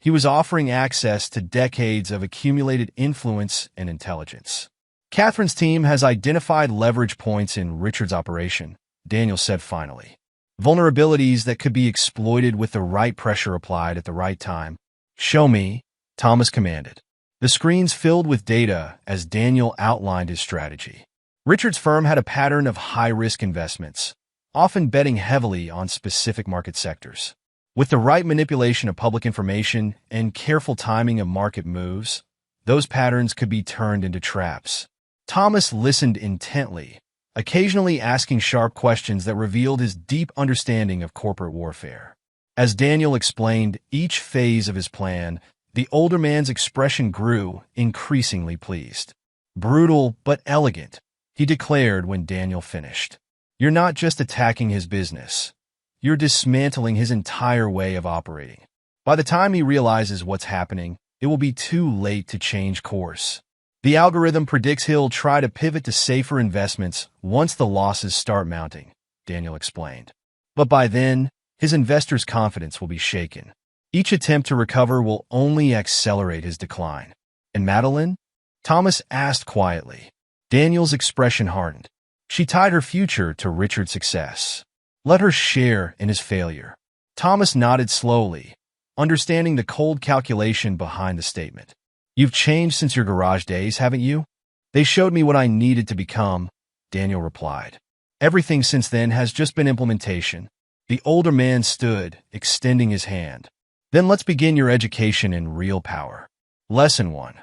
He was offering access to decades of accumulated influence and intelligence. "Catherine's team has identified leverage points in Richard's operation," Daniel said finally. "Vulnerabilities that could be exploited with the right pressure applied at the right time." "Show me," Thomas commanded. The screens filled with data as Daniel outlined his strategy. Richard's firm had a pattern of high-risk investments, often betting heavily on specific market sectors. With the right manipulation of public information and careful timing of market moves, those patterns could be turned into traps. Thomas listened intently, occasionally asking sharp questions that revealed his deep understanding of corporate warfare. As Daniel explained each phase of his plan, the older man's expression grew, increasingly pleased. Brutal but elegant, he declared when Daniel finished. You're not just attacking his business. You're dismantling his entire way of operating. By the time he realizes what's happening, it will be too late to change course. The algorithm predicts he'll try to pivot to safer investments once the losses start mounting, Daniel explained. But by then, his investors' confidence will be shaken. Each attempt to recover will only accelerate his decline. And Madeline? Thomas asked quietly. Daniel's expression hardened. She tied her future to Richard's success. Let her share in his failure. Thomas nodded slowly, understanding the cold calculation behind the statement. You've changed since your garage days, haven't you? They showed me what I needed to become, Daniel replied. Everything since then has just been implementation. The older man stood, extending his hand. Then let's begin your education in real power. Lesson 1.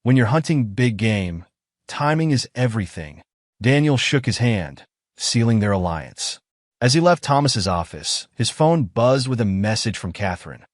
When you're hunting big game, timing is everything. Daniel shook his hand, sealing their alliance. As he left Thomas's office, his phone buzzed with a message from Catherine.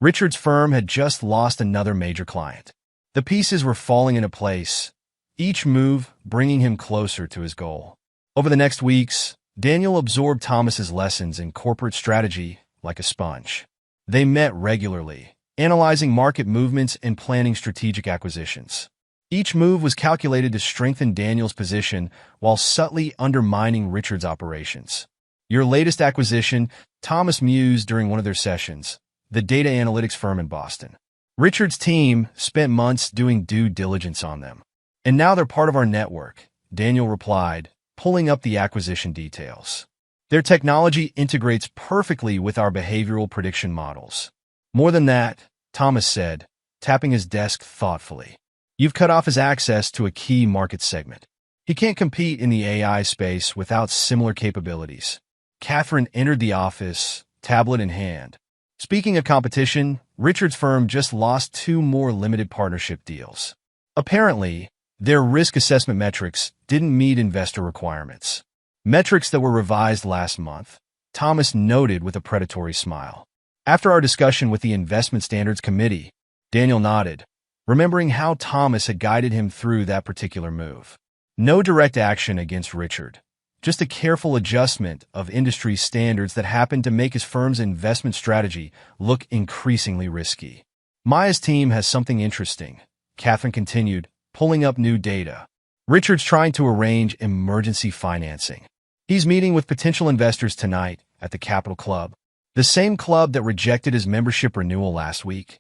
Richard's firm had just lost another major client. The pieces were falling into place, each move bringing him closer to his goal. Over the next weeks, Daniel absorbed Thomas's lessons in corporate strategy like a sponge. They met regularly, analyzing market movements and planning strategic acquisitions. Each move was calculated to strengthen Daniel's position while subtly undermining Richard's operations. Your latest acquisition, Thomas mused during one of their sessions, the data analytics firm in Boston. Richard's team spent months doing due diligence on them. And now they're part of our network, Daniel replied, pulling up the acquisition details. Their technology integrates perfectly with our behavioral prediction models. More than that, Thomas said, tapping his desk thoughtfully. You've cut off his access to a key market segment. He can't compete in the AI space without similar capabilities. Catherine entered the office, tablet in hand. Speaking of competition, Richard's firm just lost 2 more limited partnership deals. Apparently, their risk assessment metrics didn't meet investor requirements. Metrics that were revised last month, Thomas noted with a predatory smile. After our discussion with the Investment Standards Committee, Daniel nodded, remembering how Thomas had guided him through that particular move. No direct action against Richard, just a careful adjustment of industry standards that happened to make his firm's investment strategy look increasingly risky. Maya's team has something interesting, Catherine continued, pulling up new data. Richard's trying to arrange emergency financing. He's meeting with potential investors tonight at the Capital Club, the same club that rejected his membership renewal last week.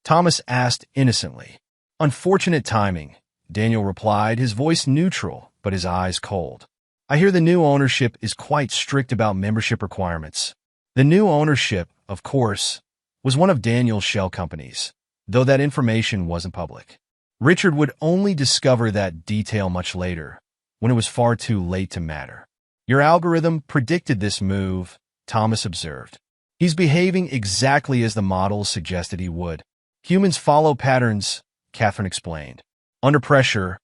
Thomas asked innocently. Unfortunate timing, Daniel replied, his voice neutral, but his eyes cold. I hear the new ownership is quite strict about membership requirements. The new ownership, of course, was one of Daniel's shell companies, though that information wasn't public. Richard would only discover that detail much later, when it was far too late to matter. Your algorithm predicted this move, Thomas observed. He's behaving exactly as the models suggested he would. Humans follow patterns, Catherine explained. Under pressure,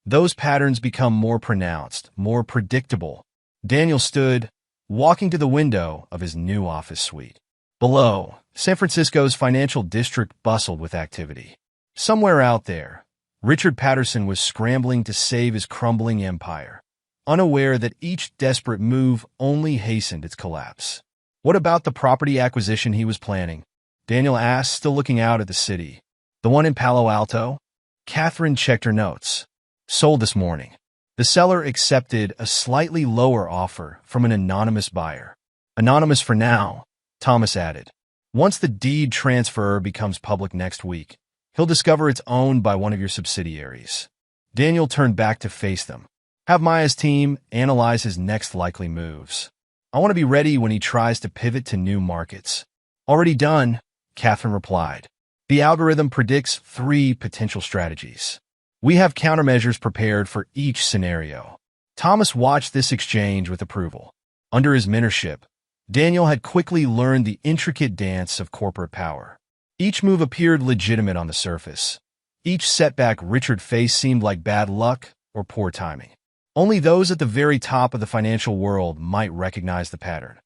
those patterns become more pronounced, more predictable. Daniel stood, walking to the window of his new office suite. Below, San Francisco's financial district bustled with activity. Somewhere out there, Richard Patterson was scrambling to save his crumbling empire, unaware that each desperate move only hastened its collapse. What about the property acquisition he was planning? Daniel asked, still looking out at the city. The one in Palo Alto? Catherine checked her notes. Sold this morning. The seller accepted a slightly lower offer from an anonymous buyer. Anonymous for now, Thomas added. Once the deed transfer becomes public next week, he'll discover it's owned by one of your subsidiaries. Daniel turned back to face them. Have Maya's team analyze his next likely moves. I want to be ready when he tries to pivot to new markets. Already done, Catherine replied. The algorithm predicts 3 potential strategies. We have countermeasures prepared for each scenario. Thomas watched this exchange with approval. Under his mentorship, Daniel had quickly learned the intricate dance of corporate power. Each move appeared legitimate on the surface. Each setback Richard faced seemed like bad luck or poor timing. Only those at the very top of the financial world might recognize the pattern,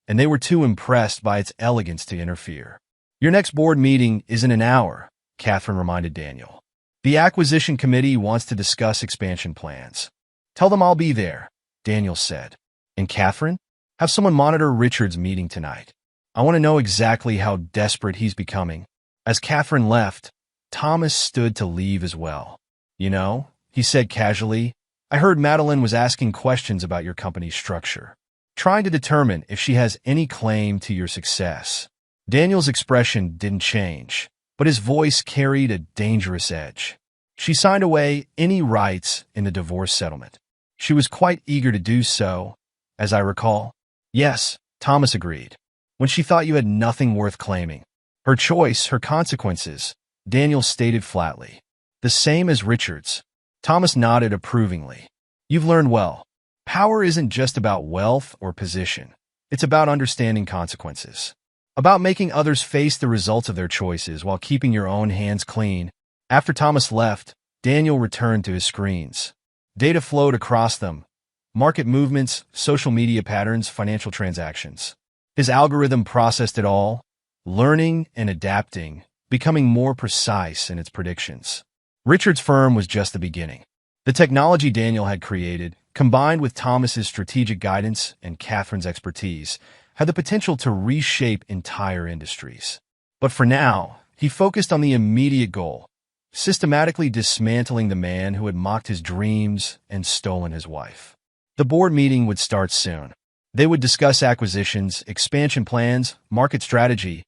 and they were too impressed by its elegance to interfere. Your next board meeting is in an hour, Catherine reminded Daniel. The acquisition committee wants to discuss expansion plans. Tell them I'll be there, Daniel said. And Catherine, have someone monitor Richard's meeting tonight. I want to know exactly how desperate he's becoming. As Catherine left, Thomas stood to leave as well. You know, he said casually, I heard Madeline was asking questions about your company's structure, trying to determine if she has any claim to your success. Daniel's expression didn't change, but his voice carried a dangerous edge. She signed away any rights in the divorce settlement. She was quite eager to do so, as I recall. Yes, Thomas agreed. When she thought you had nothing worth claiming. Her choice, her consequences, Daniel stated flatly. The same as Richard's. Thomas nodded approvingly. You've learned well. Power isn't just about wealth or position. It's about understanding consequences. About making others face the results of their choices while keeping your own hands clean. After Thomas left, Daniel returned to his screens. Data flowed across them. Market movements, social media patterns, financial transactions. His algorithm processed it all, learning and adapting, becoming more precise in its predictions. Richard's firm was just the beginning. The technology Daniel had created, combined with Thomas's strategic guidance and Catherine's expertise, had the potential to reshape entire industries. But for now, he focused on the immediate goal, systematically dismantling the man who had mocked his dreams and stolen his wife. The board meeting would start soon. They would discuss acquisitions, expansion plans, market strategy,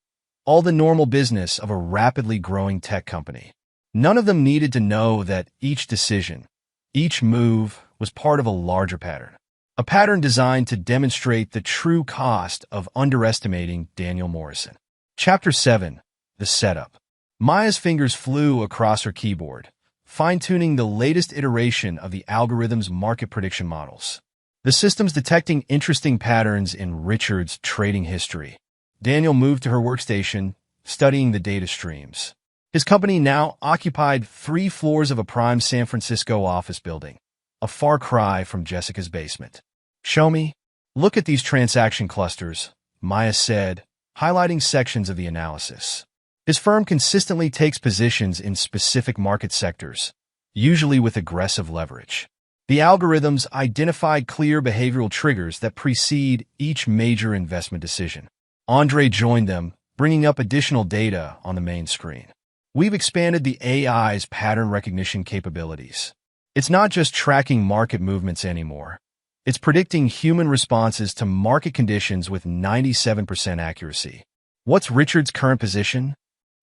all the normal business of a rapidly growing tech company. None of them needed to know that each decision, each move, was part of a larger pattern. A pattern designed to demonstrate the true cost of underestimating Daniel Morrison. Chapter 7. The Setup. Maya's fingers flew across her keyboard, fine-tuning the latest iteration of the algorithm's market prediction models. The system's detecting interesting patterns in Richard's trading history. Daniel moved to her workstation, studying the data streams. His company now occupied 3 floors of a prime San Francisco office building, a far cry from Jessica's basement. Show me. Look at these transaction clusters, Maya said, highlighting sections of the analysis. His firm consistently takes positions in specific market sectors, usually with aggressive leverage. The algorithms identified clear behavioral triggers that precede each major investment decision. Andre joined them, bringing up additional data on the main screen. We've expanded the AI's pattern recognition capabilities. It's not just tracking market movements anymore. It's predicting human responses to market conditions with 97% accuracy. What's Richard's current position?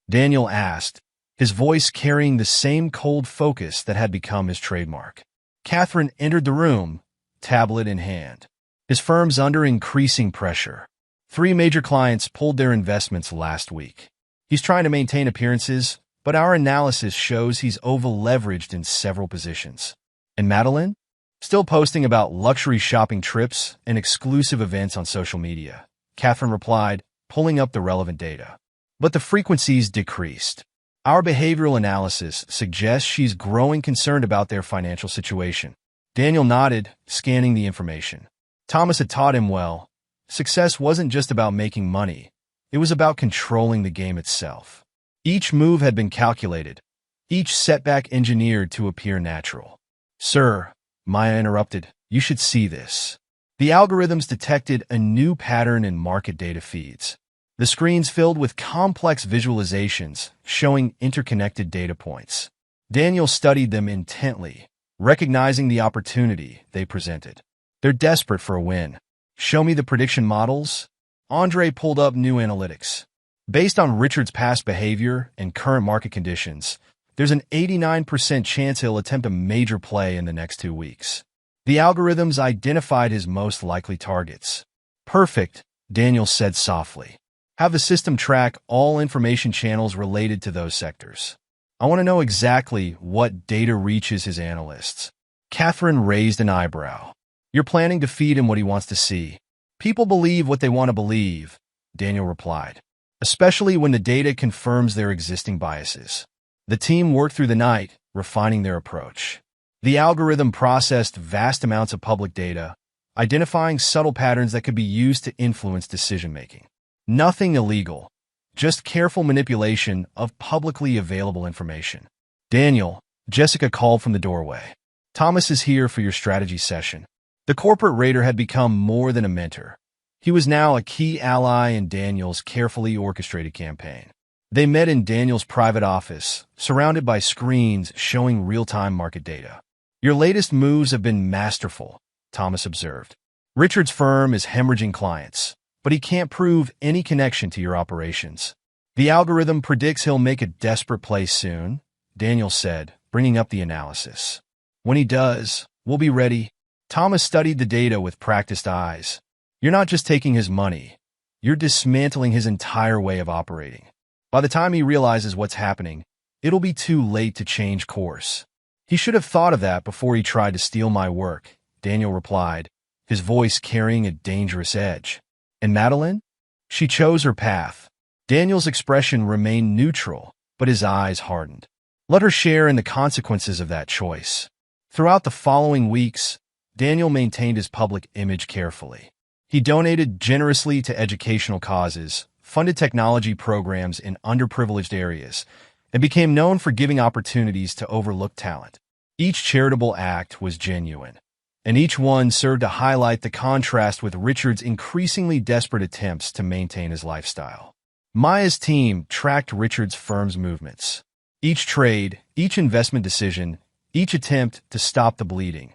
Daniel asked, his voice carrying the same cold focus that had become his trademark. Catherine entered the room, tablet in hand. His firm's under increasing pressure. 3 major clients pulled their investments last week. He's trying to maintain appearances, but our analysis shows he's over-leveraged in several positions. And Madeline? Still posting about luxury shopping trips and exclusive events on social media, Catherine replied, pulling up the relevant data. But the frequencies decreased. Our behavioral analysis suggests she's growing concerned about their financial situation. Daniel nodded, scanning the information. Thomas had taught him well. Success wasn't just about making money. It was about controlling the game itself. Each move had been calculated, each setback engineered to appear natural. Sir, Maya interrupted, you should see this. The algorithms detected a new pattern in market data feeds. The screens filled with complex visualizations showing interconnected data points. Daniel studied them intently, recognizing the opportunity they presented. They're desperate for a win. Show me the prediction models. Andre pulled up new analytics. Based on Richard's past behavior and current market conditions, there's an 89% chance he'll attempt a major play in the next 2 weeks. The algorithms identified his most likely targets. Perfect, Daniel said softly. Have the system track all information channels related to those sectors. I want to know exactly what data reaches his analysts. Catherine raised an eyebrow. You're planning to feed him what he wants to see. People believe what they want to believe, Daniel replied, especially when the data confirms their existing biases. The team worked through the night, refining their approach. The algorithm processed vast amounts of public data, identifying subtle patterns that could be used to influence decision-making. Nothing illegal, just careful manipulation of publicly available information. Daniel, Jessica called from the doorway. Thomas is here for your strategy session. The corporate raider had become more than a mentor. He was now a key ally in Daniel's carefully orchestrated campaign. They met in Daniel's private office, surrounded by screens showing real-time market data. Your latest moves have been masterful, Thomas observed. Richard's firm is hemorrhaging clients, but he can't prove any connection to your operations. The algorithm predicts he'll make a desperate play soon, Daniel said, bringing up the analysis. When he does, we'll be ready. Thomas studied the data with practiced eyes. You're not just taking his money, you're dismantling his entire way of operating. By the time he realizes what's happening, it'll be too late to change course. He should have thought of that before he tried to steal my work, Daniel replied, his voice carrying a dangerous edge. And Madeline? She chose her path. Daniel's expression remained neutral, but his eyes hardened. Let her share in the consequences of that choice. Throughout the following weeks, Daniel maintained his public image carefully. He donated generously to educational causes, funded technology programs in underprivileged areas, and became known for giving opportunities to overlooked talent. Each charitable act was genuine, and each one served to highlight the contrast with Richard's increasingly desperate attempts to maintain his lifestyle. Maya's team tracked Richard's firm's movements. Each trade, each investment decision, each attempt to stop the bleeding.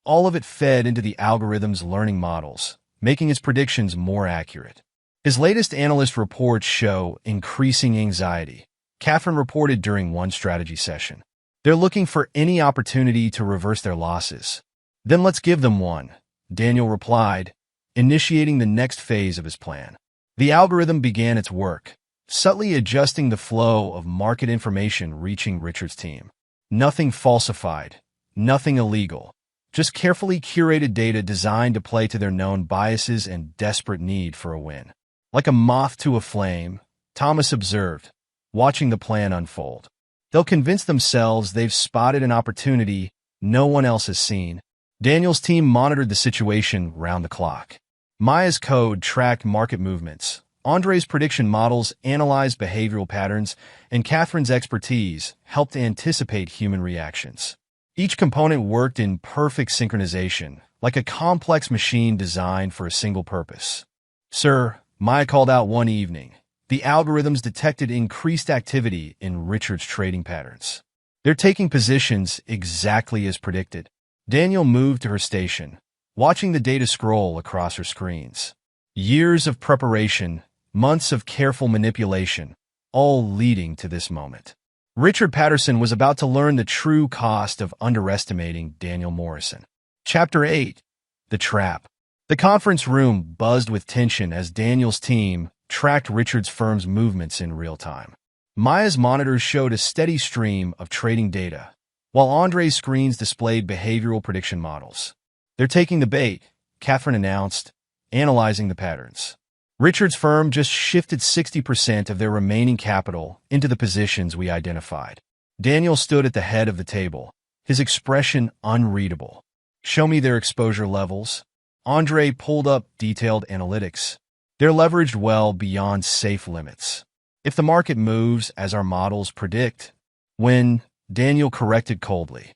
All of it fed into the algorithm's learning models, making his predictions more accurate. His latest analyst reports show increasing anxiety, Catherine reported during one strategy session. They're looking for any opportunity to reverse their losses. Then let's give them one, Daniel replied, initiating the next phase of his plan. The algorithm began its work, subtly adjusting the flow of market information reaching Richard's team. Nothing falsified, nothing illegal, just carefully curated data designed to play to their known biases and desperate need for a win. Like a moth to a flame, Thomas observed, watching the plan unfold. They'll convince themselves they've spotted an opportunity no one else has seen. Daniel's team monitored the situation round the clock. Maya's code tracked market movements. Andre's prediction models analyzed behavioral patterns, and Catherine's expertise helped anticipate human reactions. Each component worked in perfect synchronization, like a complex machine designed for a single purpose. Sir, Maya called out one evening. The algorithms detected increased activity in Richard's trading patterns. They're taking positions exactly as predicted. Daniel moved to her station, watching the data scroll across her screens. Years of preparation, months of careful manipulation, all leading to this moment. Richard Patterson was about to learn the true cost of underestimating Daniel Morrison. Chapter 8. The Trap. The conference room buzzed with tension as Daniel's team tracked Richard's firm's movements in real time. Maya's monitors showed a steady stream of trading data, while Andre's screens displayed behavioral prediction models. They're taking the bait, Catherine announced, analyzing the patterns. Richard's firm just shifted 60% of their remaining capital into the positions we identified. Daniel stood at the head of the table, his expression unreadable. Show me their exposure levels. Andre pulled up detailed analytics. They're leveraged well beyond safe limits. If the market moves as our models predict, when, Daniel corrected coldly.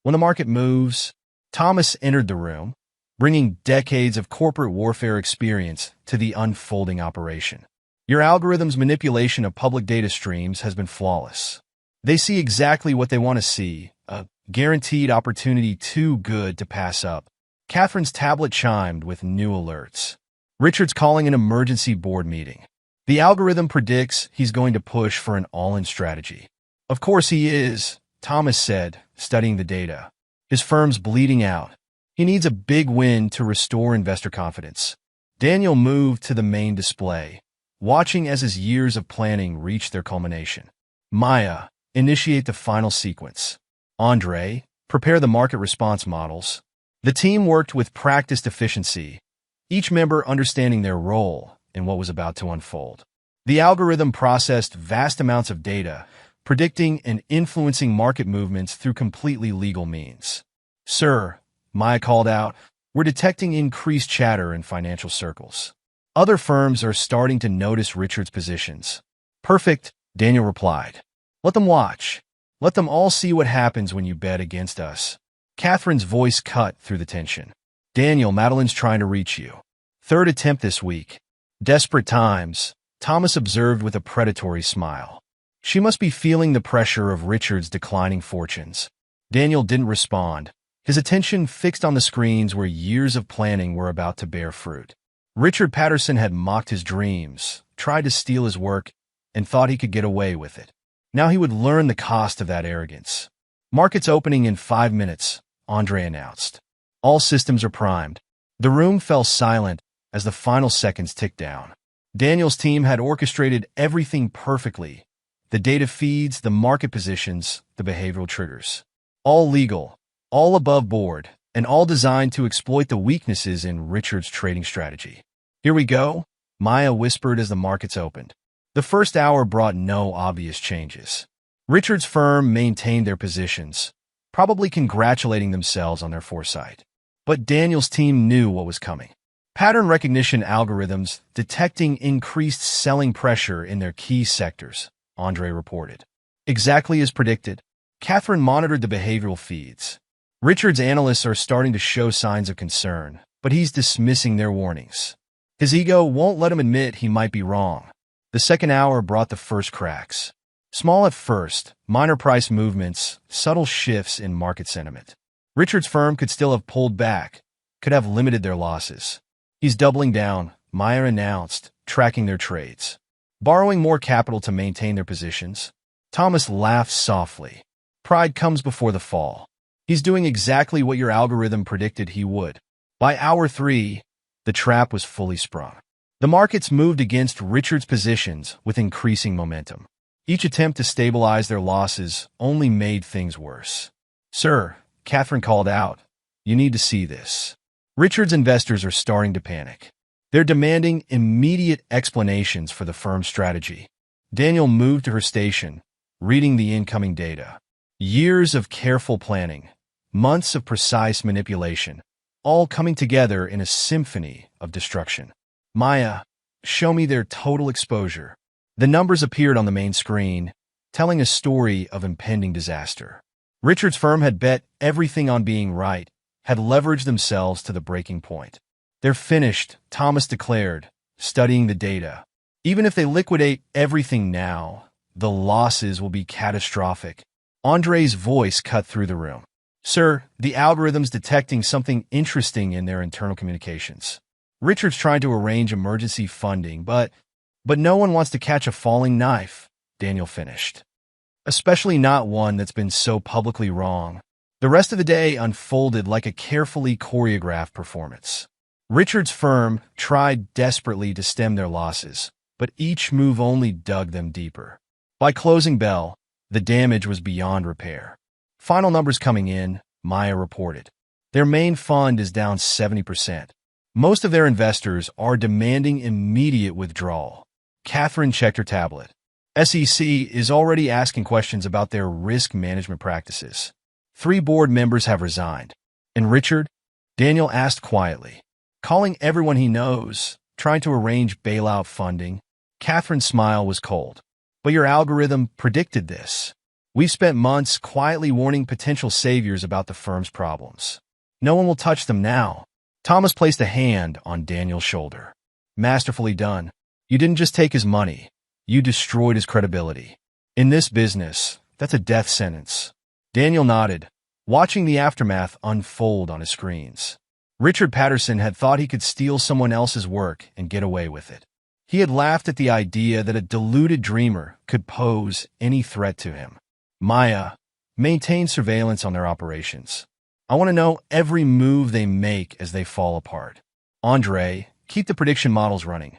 When the market moves, Thomas entered the room, bringing decades of corporate warfare experience to the unfolding operation. Your algorithm's manipulation of public data streams has been flawless. They see exactly what they want to see, a guaranteed opportunity too good to pass up. Catherine's tablet chimed with new alerts. Richard's calling an emergency board meeting. The algorithm predicts he's going to push for an all-in strategy. Of course he is, Thomas said, studying the data. His firm's bleeding out. He needs a big win to restore investor confidence. Daniel moved to the main display, watching as his years of planning reached their culmination. Maya, initiate the final sequence. Andre, prepare the market response models. The team worked with practiced efficiency, each member understanding their role in what was about to unfold. The algorithm processed vast amounts of data, predicting and influencing market movements through completely legal means. Sir, Maya called out, we're detecting increased chatter in financial circles. Other firms are starting to notice Richard's positions. Perfect, Daniel replied. Let them watch. Let them all see what happens when you bet against us. Catherine's voice cut through the tension. Daniel, Madeline's trying to reach you. Third attempt this week. Desperate times, Thomas observed with a predatory smile. She must be feeling the pressure of Richard's declining fortunes. Daniel didn't respond, his attention fixed on the screens where years of planning were about to bear fruit. Richard Patterson had mocked his dreams, tried to steal his work, and thought he could get away with it. Now he would learn the cost of that arrogance. Markets opening in 5 minutes, Andre announced. All systems are primed. The room fell silent as the final seconds ticked down. Daniel's team had orchestrated everything perfectly. The data feeds, the market positions, the behavioral triggers. All legal, all above board, and all designed to exploit the weaknesses in Richard's trading strategy. Here we go, Maya whispered as the markets opened. The first hour brought no obvious changes. Richard's firm maintained their positions, probably congratulating themselves on their foresight. But Daniel's team knew what was coming. Pattern recognition algorithms detecting increased selling pressure in their key sectors, Andre reported. Exactly as predicted, Catherine monitored the behavioral feeds. Richard's analysts are starting to show signs of concern, but he's dismissing their warnings. His ego won't let him admit he might be wrong. The second hour brought the first cracks. Small at first, minor price movements, subtle shifts in market sentiment. Richard's firm could still have pulled back, could have limited their losses. He's doubling down, Maya announced, tracking their trades. Borrowing more capital to maintain their positions. Thomas laughed softly. Pride comes before the fall. He's doing exactly what your algorithm predicted he would. By hour 3, the trap was fully sprung. The markets moved against Richard's positions with increasing momentum. Each attempt to stabilize their losses only made things worse. Sir, Catherine called out, you need to see this. Richard's investors are starting to panic. They're demanding immediate explanations for the firm's strategy. Daniel moved to her station, reading the incoming data. Years of careful planning, months of precise manipulation, all coming together in a symphony of destruction. Maya, show me their total exposure. The numbers appeared on the main screen, telling a story of impending disaster. Richard's firm had bet everything on being right, had leveraged themselves to the breaking point. They're finished, Thomas declared, studying the data. Even if they liquidate everything now, the losses will be catastrophic. Andre's voice cut through the room. Sir, the algorithm's detecting something interesting in their internal communications. Richard's trying to arrange emergency funding, but no one wants to catch a falling knife, Daniel finished. Especially not one that's been so publicly wrong. The rest of the day unfolded like a carefully choreographed performance. Richard's firm tried desperately to stem their losses, but each move only dug them deeper. By closing bell, the damage was beyond repair. Final numbers coming in, Maya reported. Their main fund is down 70%. Most of their investors are demanding immediate withdrawal. Catherine checked her tablet. SEC is already asking questions about their risk management practices. 3 board members have resigned. And Richard? Daniel asked quietly. Calling everyone he knows, trying to arrange bailout funding. Catherine's smile was cold. But your algorithm predicted this. We've spent months quietly warning potential saviors about the firm's problems. No one will touch them now. Thomas placed a hand on Daniel's shoulder. Masterfully done. You didn't just take his money. You destroyed his credibility. In this business, that's a death sentence. Daniel nodded, watching the aftermath unfold on his screens. Richard Patterson had thought he could steal someone else's work and get away with it. He had laughed at the idea that a deluded dreamer could pose any threat to him. Maya, maintain surveillance on their operations. I want to know every move they make as they fall apart. Andre, keep the prediction models running.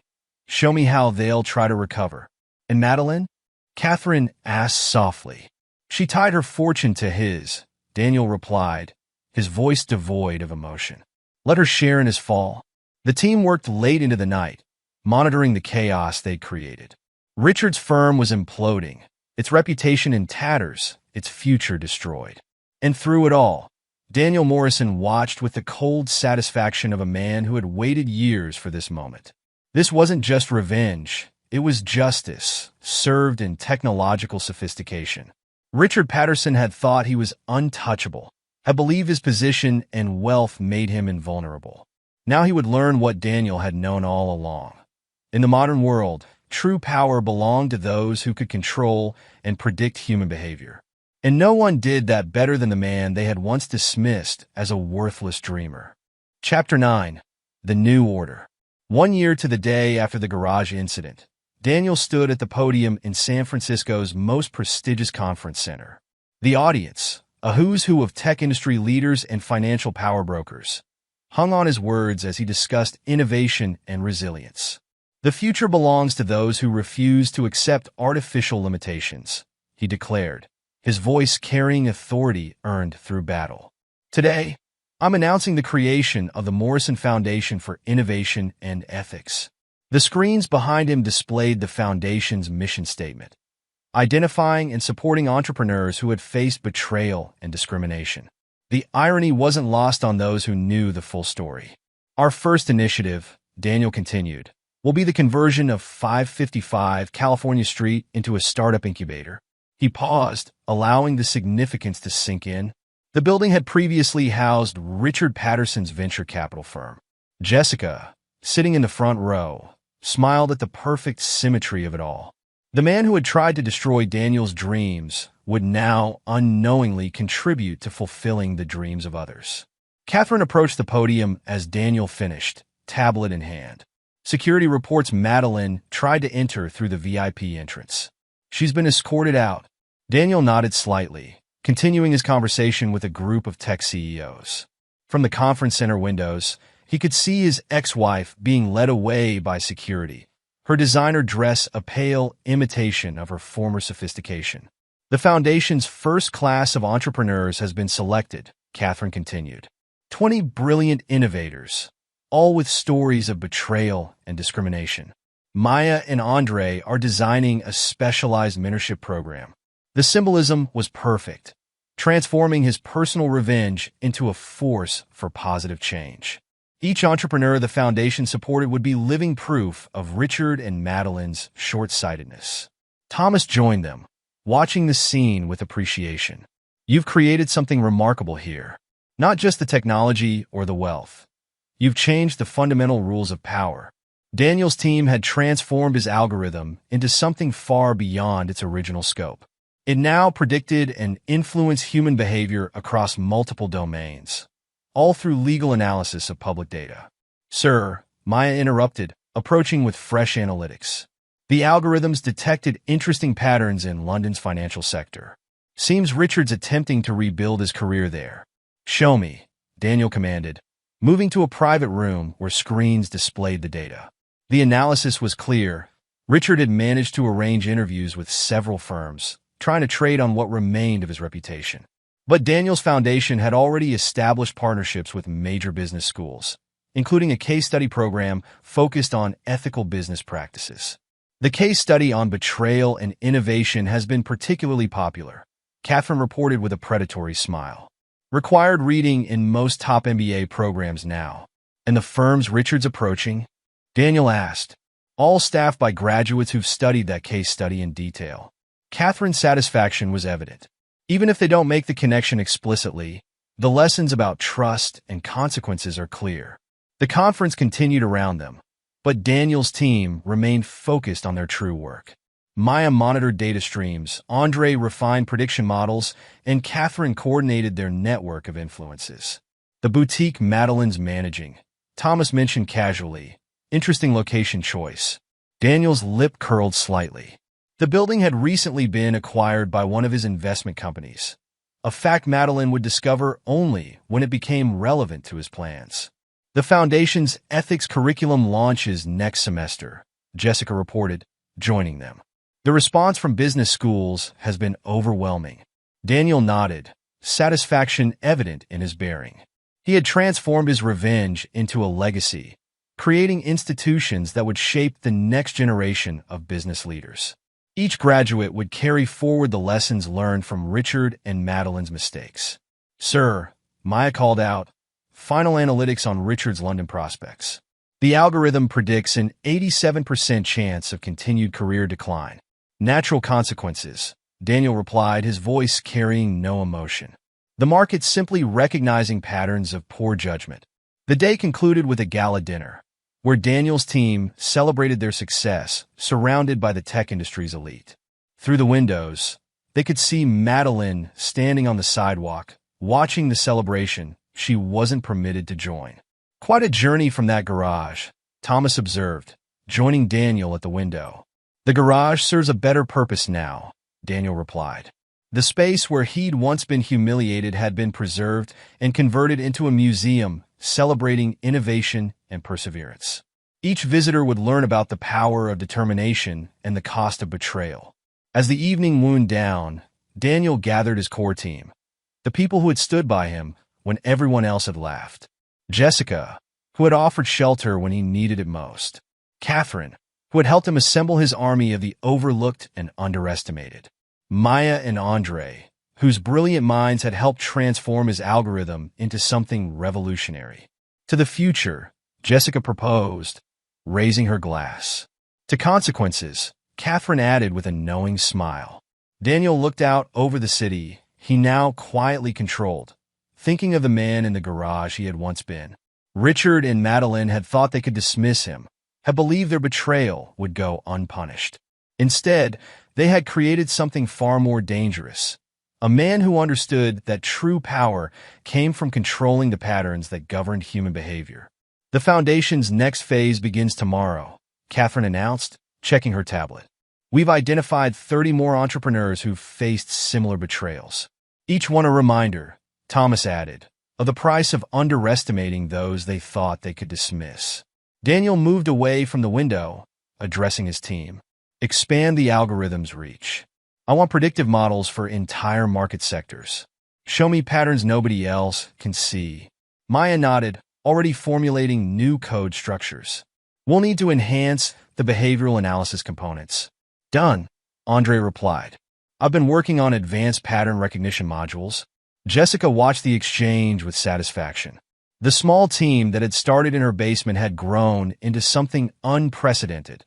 Show me how they'll try to recover. And Madeline? Catherine asked softly. She tied her fortune to his, Daniel replied, his voice devoid of emotion. Let her share in his fall. The team worked late into the night, monitoring the chaos they'd created. Richard's firm was imploding, its reputation in tatters, its future destroyed. And through it all, Daniel Morrison watched with the cold satisfaction of a man who had waited years for this moment. This wasn't just revenge, it was justice, served in technological sophistication. Richard Patterson had thought he was untouchable, had believed his position and wealth made him invulnerable. Now he would learn what Daniel had known all along. In the modern world, true power belonged to those who could control and predict human behavior. And no one did that better than the man they had once dismissed as a worthless dreamer. Chapter 9. The New Order. 1 year to the day after the garage incident, Daniel stood at the podium in San Francisco's most prestigious conference center. The audience, a who's who of tech industry leaders and financial power brokers, hung on his words as he discussed innovation and resilience. The future belongs to those who refuse to accept artificial limitations, he declared, his voice carrying authority earned through battle. Today, I'm announcing the creation of the Morrison Foundation for Innovation and Ethics. The screens behind him displayed the foundation's mission statement, identifying and supporting entrepreneurs who had faced betrayal and discrimination. The irony wasn't lost on those who knew the full story. Our first initiative, Daniel continued, will be the conversion of 555 California Street into a startup incubator. He paused, allowing the significance to sink in. The building had previously housed Richard Patterson's venture capital firm. Jessica, sitting in the front row, smiled at the perfect symmetry of it all. The man who had tried to destroy Daniel's dreams would now unknowingly contribute to fulfilling the dreams of others. Catherine approached the podium as Daniel finished, tablet in hand. Security reports Madeline tried to enter through the VIP entrance. She's been escorted out. Daniel nodded slightly, continuing his conversation with a group of tech CEOs. From the conference center windows, he could see his ex-wife being led away by security, her designer dress a pale imitation of her former sophistication. The foundation's first class of entrepreneurs has been selected, Catherine continued. 20 brilliant innovators, all with stories of betrayal and discrimination. Maya and Andre are designing a specialized mentorship program. The symbolism was perfect, transforming his personal revenge into a force for positive change. Each entrepreneur the foundation supported would be living proof of Richard and Madeline's short-sightedness. Thomas joined them, watching the scene with appreciation. You've created something remarkable here. Not just the technology or the wealth. You've changed the fundamental rules of power. Daniel's team had transformed his algorithm into something far beyond its original scope. It now predicted and influenced human behavior across multiple domains, all through legal analysis of public data. Sir, Maya interrupted, approaching with fresh analytics. The algorithms detected interesting patterns in London's financial sector. Seems Richard's attempting to rebuild his career there. Show me, Daniel commanded, moving to a private room where screens displayed the data. The analysis was clear. Richard had managed to arrange interviews with several firms, trying to trade on what remained of his reputation. But Daniel's foundation had already established partnerships with major business schools, including a case study program focused on ethical business practices. The case study on betrayal and innovation has been particularly popular, Catherine reported with a predatory smile. Required reading in most top MBA programs now. And the firms Richard's approaching? Daniel asked, all staffed by graduates who've studied that case study in detail. Catherine's satisfaction was evident. Even if they don't make the connection explicitly, the lessons about trust and consequences are clear. The conference continued around them, but Daniel's team remained focused on their true work. Maya monitored data streams, Andre refined prediction models, and Catherine coordinated their network of influences. The boutique Madeline's managing, Thomas mentioned casually, interesting location choice. Daniel's lip curled slightly. The building had recently been acquired by one of his investment companies, a fact Madeline would discover only when it became relevant to his plans. The foundation's ethics curriculum launches next semester, Jessica reported, joining them. The response from business schools has been overwhelming. Daniel nodded, satisfaction evident in his bearing. He had transformed his revenge into a legacy, creating institutions that would shape the next generation of business leaders. Each graduate would carry forward the lessons learned from Richard and Madeline's mistakes. Sir, Maya called out, final analytics on Richard's London prospects. The algorithm predicts an 87% chance of continued career decline. Natural consequences, Daniel replied, his voice carrying no emotion. The market simply recognizing patterns of poor judgment. The day concluded with a gala dinner, where Daniel's team celebrated their success, surrounded by the tech industry's elite. Through the windows, they could see Madeline standing on the sidewalk, watching the celebration she wasn't permitted to join. Quite a journey from that garage, Thomas observed, joining Daniel at the window. The garage serves a better purpose now, Daniel replied. The space where he'd once been humiliated had been preserved and converted into a museum celebrating innovation and perseverance. Each visitor would learn about the power of determination and the cost of betrayal. As the evening wound down, Daniel gathered his core team, the people who had stood by him when everyone else had laughed. Jessica, who had offered shelter when he needed it most. Catherine, who had helped him assemble his army of the overlooked and underestimated. Maya and Andre, whose brilliant minds had helped transform his algorithm into something revolutionary. To the future, Jessica proposed, raising her glass. To consequences, Catherine added with a knowing smile. Daniel looked out over the city he now quietly controlled, thinking of the man in the garage he had once been. Richard and Madeline had thought they could dismiss him, had believed their betrayal would go unpunished. Instead, they had created something far more dangerous. A man who understood that true power came from controlling the patterns that governed human behavior. The Foundation's next phase begins tomorrow, Catherine announced, checking her tablet. We've identified 30 more entrepreneurs who've faced similar betrayals. Each one a reminder, Thomas added, of the price of underestimating those they thought they could dismiss. Daniel moved away from the window, addressing his team. Expand the algorithm's reach. I want predictive models for entire market sectors. Show me patterns nobody else can see. Maya nodded, already formulating new code structures. We'll need to enhance the behavioral analysis components. Done, Andre replied. I've been working on advanced pattern recognition modules. Jessica watched the exchange with satisfaction. The small team that had started in her basement had grown into something unprecedented,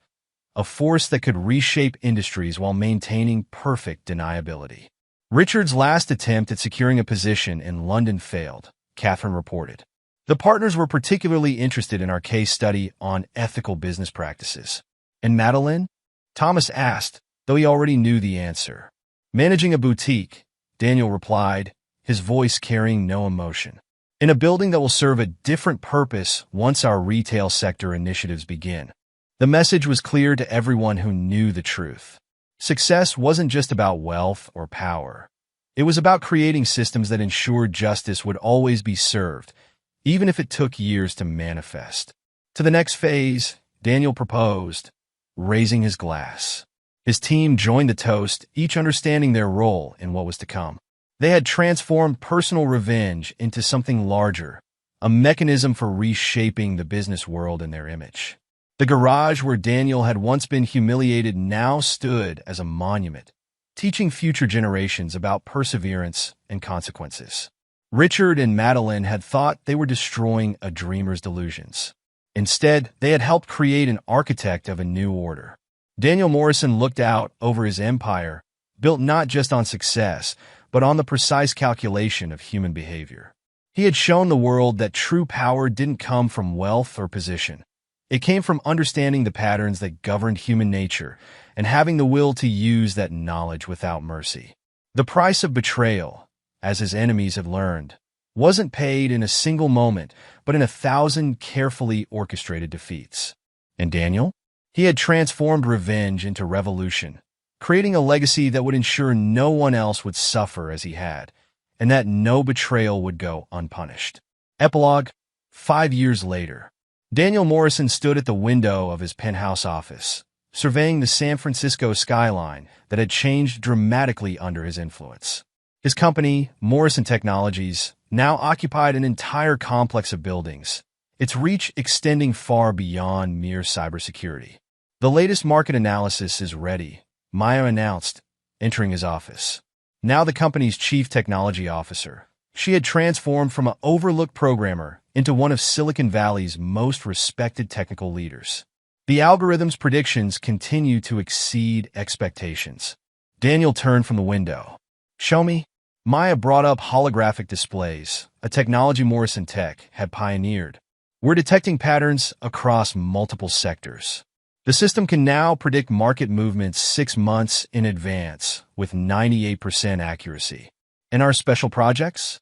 a force that could reshape industries while maintaining perfect deniability. Richard's last attempt at securing a position in London failed, Catherine reported. The partners were particularly interested in our case study on ethical business practices. And Madeline? Thomas asked, though he already knew the answer. Managing a boutique, Daniel replied, his voice carrying no emotion. In a building that will serve a different purpose once our retail sector initiatives begin. The message was clear to everyone who knew the truth. Success wasn't just about wealth or power. It was about creating systems that ensured justice would always be served, even if it took years to manifest. To the next phase, Daniel proposed, raising his glass. His team joined the toast, each understanding their role in what was to come. They had transformed personal revenge into something larger, a mechanism for reshaping the business world in their image. The garage where Daniel had once been humiliated now stood as a monument, teaching future generations about perseverance and consequences. Richard and Madeline had thought they were destroying a dreamer's delusions. Instead, they had helped create an architect of a new order. Daniel Morrison looked out over his empire, built not just on success, but on the precise calculation of human behavior. He had shown the world that true power didn't come from wealth or position. It came from understanding the patterns that governed human nature and having the will to use that knowledge without mercy. The price of betrayal, as his enemies had learned, wasn't paid in a single moment, but in 1,000 carefully orchestrated defeats. And Daniel? He had transformed revenge into revolution, creating a legacy that would ensure no one else would suffer as he had, and that no betrayal would go unpunished. Epilogue, 5 years later. Daniel Morrison stood at the window of his penthouse office, surveying the San Francisco skyline that had changed dramatically under his influence. His company, Morrison Technologies, now occupied an entire complex of buildings, its reach extending far beyond mere cybersecurity. The latest market analysis is ready, Maya announced, entering his office. Now the company's chief technology officer, she had transformed from an overlooked programmer into one of Silicon Valley's most respected technical leaders. The algorithm's predictions continue to exceed expectations. Daniel turned from the window. "Show me." Maya brought up holographic displays, a technology Morrison Tech had pioneered. "We're detecting patterns across multiple sectors. The system can now predict market movements 6 months in advance with 98% accuracy. And our special projects?"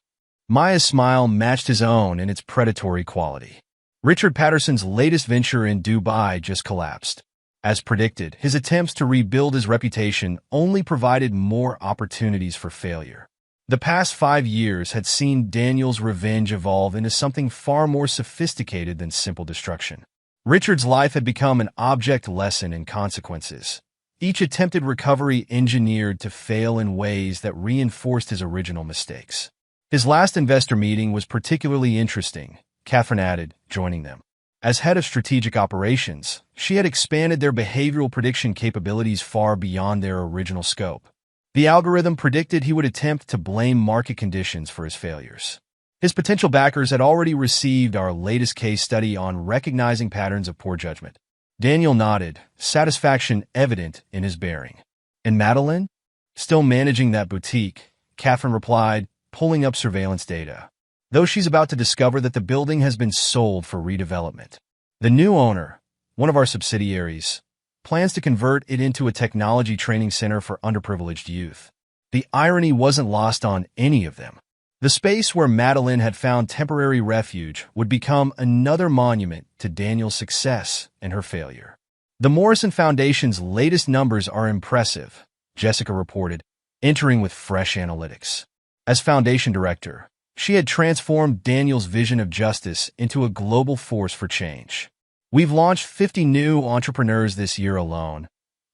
Maya's smile matched his own in its predatory quality. Richard Patterson's latest venture in Dubai just collapsed. As predicted, his attempts to rebuild his reputation only provided more opportunities for failure. The past 5 years had seen Daniel's revenge evolve into something far more sophisticated than simple destruction. Richard's life had become an object lesson in consequences, each attempted recovery engineered to fail in ways that reinforced his original mistakes. His last investor meeting was particularly interesting, Catherine added, joining them. As head of strategic operations, she had expanded their behavioral prediction capabilities far beyond their original scope. The algorithm predicted he would attempt to blame market conditions for his failures. His potential backers had already received our latest case study on recognizing patterns of poor judgment. Daniel nodded, satisfaction evident in his bearing. "And Madeline?" "Still managing that boutique," Catherine replied, pulling up surveillance data. "Though she's about to discover that the building has been sold for redevelopment. The new owner, one of our subsidiaries, plans to convert it into a technology training center for underprivileged youth." The irony wasn't lost on any of them. The space where Madeline had found temporary refuge would become another monument to Daniel's success and her failure. "The Morrison Foundation's latest numbers are impressive," Jessica reported, entering with fresh analytics. As foundation director, she had transformed Daniel's vision of justice into a global force for change. "We've launched 50 new entrepreneurs this year alone,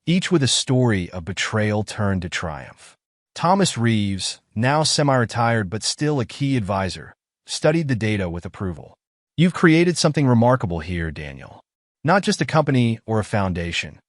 each with a story of betrayal turned to triumph." Thomas Reeves, now semi-retired but still a key advisor, studied the data with approval. "You've created something remarkable here, Daniel. Not just a company or a foundation.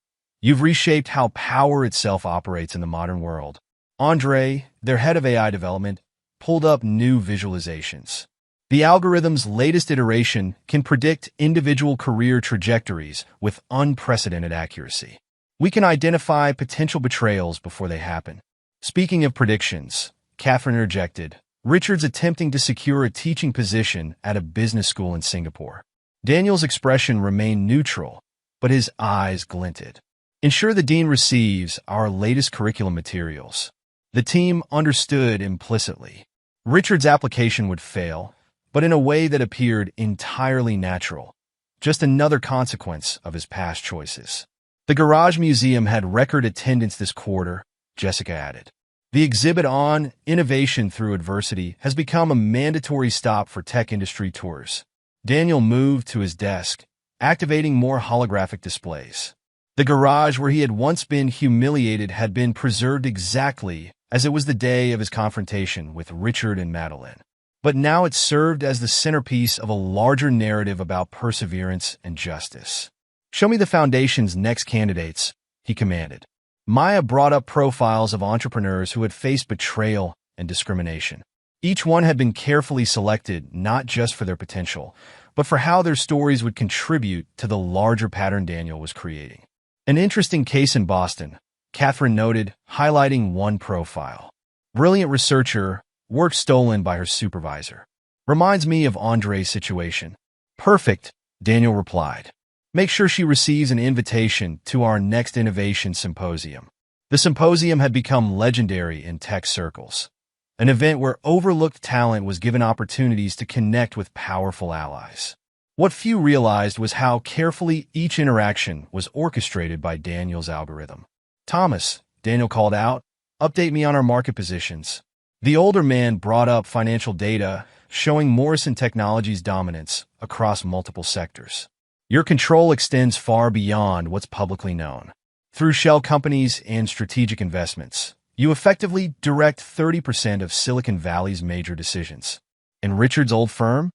You've reshaped how power itself operates in the modern world." Andre, their head of AI development, pulled up new visualizations. "The algorithm's latest iteration can predict individual career trajectories with unprecedented accuracy. We can identify potential betrayals before they happen." Speaking of predictions, Catherine interjected, "Richard's attempting to secure a teaching position at a business school in Singapore." Daniel's expression remained neutral, but his eyes glinted. "Ensure the dean receives our latest curriculum materials." The team understood implicitly. Richard's application would fail, but in a way that appeared entirely natural, just another consequence of his past choices. "The Garage Museum had record attendance this quarter," Jessica added. "The exhibit on innovation through adversity has become a mandatory stop for tech industry tours." Daniel moved to his desk, activating more holographic displays. The garage where he had once been humiliated had been preserved exactly as it was the day of his confrontation with Richard and Madeline. But now it served as the centerpiece of a larger narrative about perseverance and justice. "Show me the foundation's next candidates," he commanded. Maya brought up profiles of entrepreneurs who had faced betrayal and discrimination. Each one had been carefully selected not just for their potential, but for how their stories would contribute to the larger pattern Daniel was creating. "An interesting case in Boston," Catherine noted, highlighting one profile. "Brilliant researcher, work stolen by her supervisor. Reminds me of Andre's situation." "Perfect," Daniel replied. "Make sure she receives an invitation to our next innovation symposium." The symposium had become legendary in tech circles, an event where overlooked talent was given opportunities to connect with powerful allies. What few realized was how carefully each interaction was orchestrated by Daniel's algorithm. "Thomas," Daniel called out, "update me on our market positions." The older man brought up financial data showing Morrison Technologies' dominance across multiple sectors. Your control extends far beyond what's publicly known. Through shell companies and strategic investments, you effectively direct 30% of Silicon Valley's major decisions. In Richard's old firm,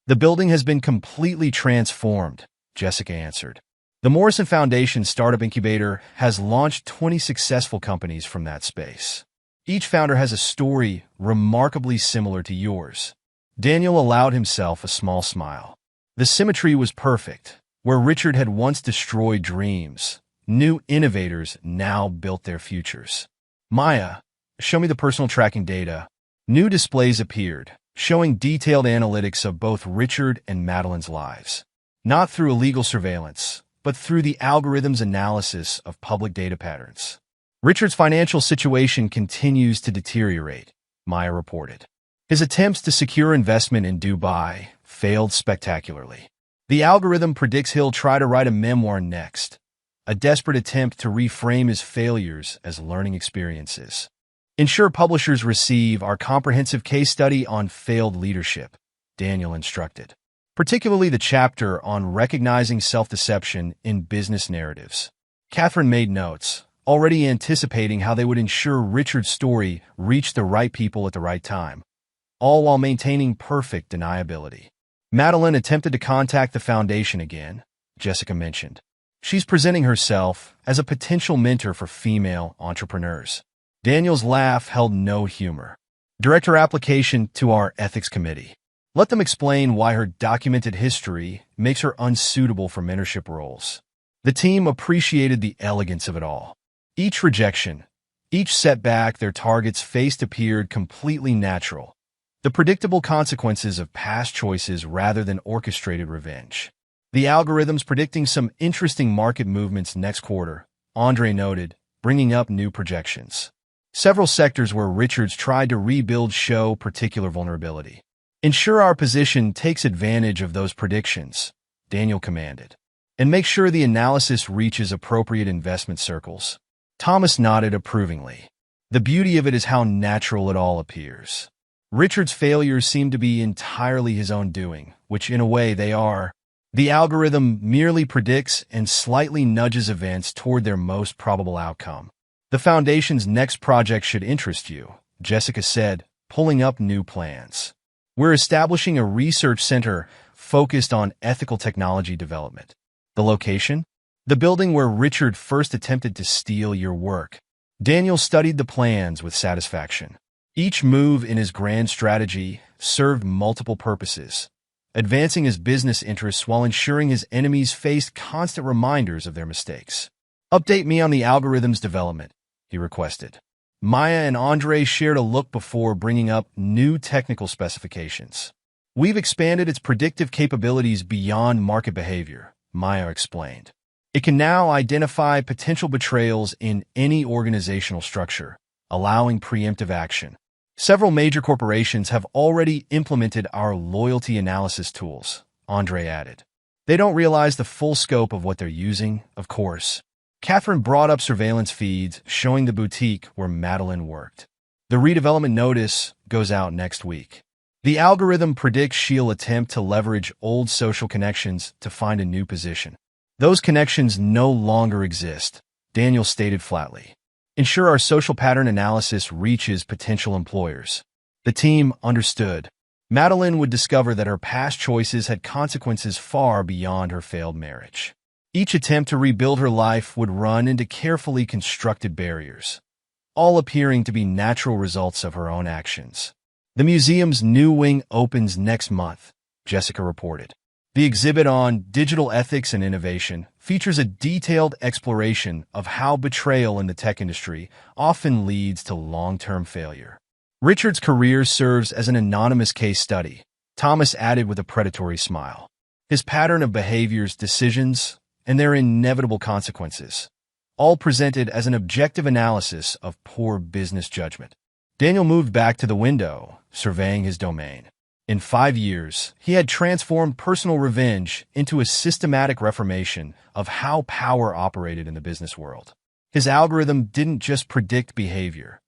the building has been completely transformed, Jessica answered. The Morrison Foundation Startup Incubator has launched 20 successful companies from that space. Each founder has a story remarkably similar to yours. Daniel allowed himself a small smile. The symmetry was perfect. Where Richard had once destroyed dreams, new innovators now built their futures. Maya, show me the personal tracking data. New displays appeared, showing detailed analytics of both Richard and Madeline's lives. Not through illegal surveillance, but through the algorithm's analysis of public data patterns. Richard's financial situation continues to deteriorate, Maya reported. His attempts to secure investment in Dubai failed spectacularly. The algorithm predicts he'll try to write a memoir next, a desperate attempt to reframe his failures as learning experiences. Ensure publishers receive our comprehensive case study on failed leadership, Daniel instructed, particularly the chapter on recognizing self-deception in business narratives. Catherine made notes, already anticipating how they would ensure Richard's story reached the right people at the right time, all while maintaining perfect deniability. Madeline attempted to contact the foundation again, Jessica mentioned. She's presenting herself as a potential mentor for female entrepreneurs. Daniel's laugh held no humor. Direct her application to our ethics committee. Let them explain why her documented history makes her unsuitable for mentorship roles. The team appreciated the elegance of it all. Each rejection, each setback their targets faced appeared completely natural. The predictable consequences of past choices rather than orchestrated revenge. The algorithm's predicting some interesting market movements next quarter, Andre noted, bringing up new projections. Several sectors where Richards tried to rebuild show particular vulnerability. Ensure our position takes advantage of those predictions, Daniel commanded, and make sure the analysis reaches appropriate investment circles. Thomas nodded approvingly. The beauty of it is how natural it all appears. Richard's failures seem to be entirely his own doing, which in a way they are. The algorithm merely predicts and slightly nudges events toward their most probable outcome. The Foundation's next project should interest you, Jessica said, pulling up new plans. We're establishing a research center focused on ethical technology development. The location? The building where Richard first attempted to steal your work. Daniel studied the plans with satisfaction. Each move in his grand strategy served multiple purposes, advancing his business interests while ensuring his enemies faced constant reminders of their mistakes. Update me on the algorithm's development, he requested. Maya and Andre shared a look before bringing up new technical specifications. We've expanded its predictive capabilities beyond market behavior, Maya explained. It can now identify potential betrayals in any organizational structure, allowing preemptive action. Several major corporations have already implemented our loyalty analysis tools, Andre added. They don't realize the full scope of what they're using, of course. Catherine brought up surveillance feeds showing the boutique where Madeline worked. The redevelopment notice goes out next week. The algorithm predicts she'll attempt to leverage old social connections to find a new position. Those connections no longer exist, Daniel stated flatly. Ensure our social pattern analysis reaches potential employers. The team understood. Madeline would discover that her past choices had consequences far beyond her failed marriage. Each attempt to rebuild her life would run into carefully constructed barriers, all appearing to be natural results of her own actions. The museum's new wing opens next month, Jessica reported. The exhibit on digital ethics and innovation features a detailed exploration of how betrayal in the tech industry often leads to long-term failure. Richard's career serves as an anonymous case study, Thomas added with a predatory smile. His pattern of behaviors, decisions, and their inevitable consequences, all presented as an objective analysis of poor business judgment. Daniel moved back to the window, surveying his domain. In 5 years, he had transformed personal revenge into a systematic reformation of how power operated in the business world. His algorithm didn't just predict behavior.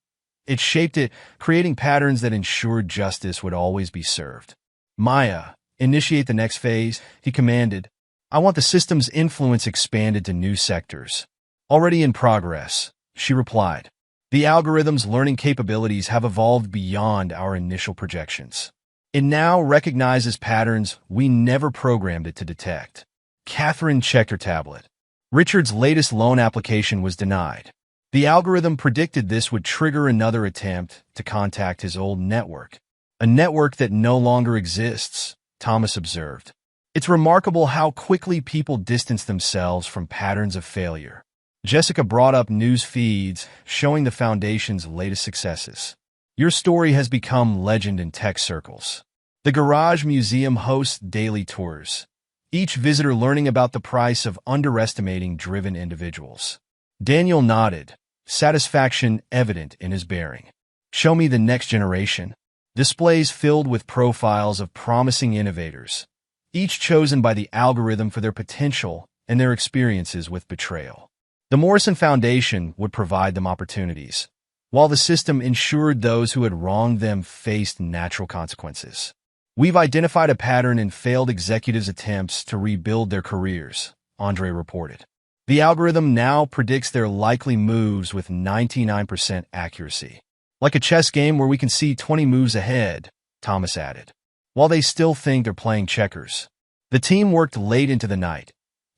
It shaped it, creating patterns that ensured justice would always be served. Maya, initiate the next phase, he commanded. I want the system's influence expanded to new sectors. Already in progress, she replied. The algorithm's learning capabilities have evolved beyond our initial projections. It now recognizes patterns we never programmed it to detect. Catherine checked her tablet. Richard's latest loan application was denied. The algorithm predicted this would trigger another attempt to contact his old network. A network that no longer exists, Thomas observed. It's remarkable how quickly people distance themselves from patterns of failure. Jessica brought up news feeds showing the Foundation's latest successes. Your story has become legend in tech circles. The Garage Museum hosts daily tours, each visitor learning about the price of underestimating driven individuals. Daniel nodded, satisfaction evident in his bearing. Show me the next generation. Displays filled with profiles of promising innovators, each chosen by the algorithm for their potential and their experiences with betrayal. The Morrison Foundation would provide them opportunities, while the system ensured those who had wronged them faced natural consequences. We've identified a pattern in failed executives' attempts to rebuild their careers, Andre reported. The algorithm now predicts their likely moves with 99% accuracy. Like a chess game where we can see 20 moves ahead, Thomas added. While they still think they're playing checkers. The team worked late into the night,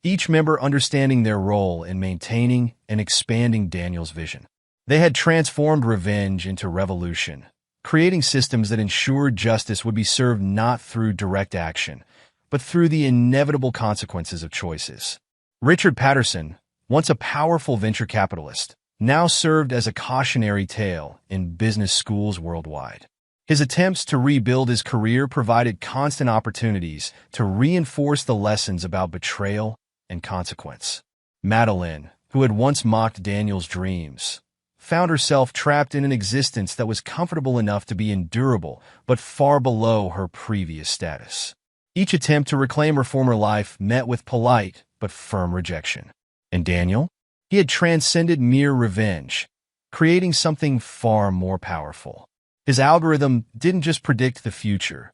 each member understanding their role in maintaining and expanding Daniel's vision. They had transformed revenge into revolution, creating systems that ensured justice would be served not through direct action, but through the inevitable consequences of choices. Richard Patterson, once a powerful venture capitalist, now served as a cautionary tale in business schools worldwide. His attempts to rebuild his career provided constant opportunities to reinforce the lessons about betrayal and consequence. Madeline, who had once mocked Daniel's dreams, found herself trapped in an existence that was comfortable enough to be endurable, but far below her previous status. Each attempt to reclaim her former life met with polite but firm rejection. And Daniel? He had transcended mere revenge, creating something far more powerful. His algorithm didn't just predict the future,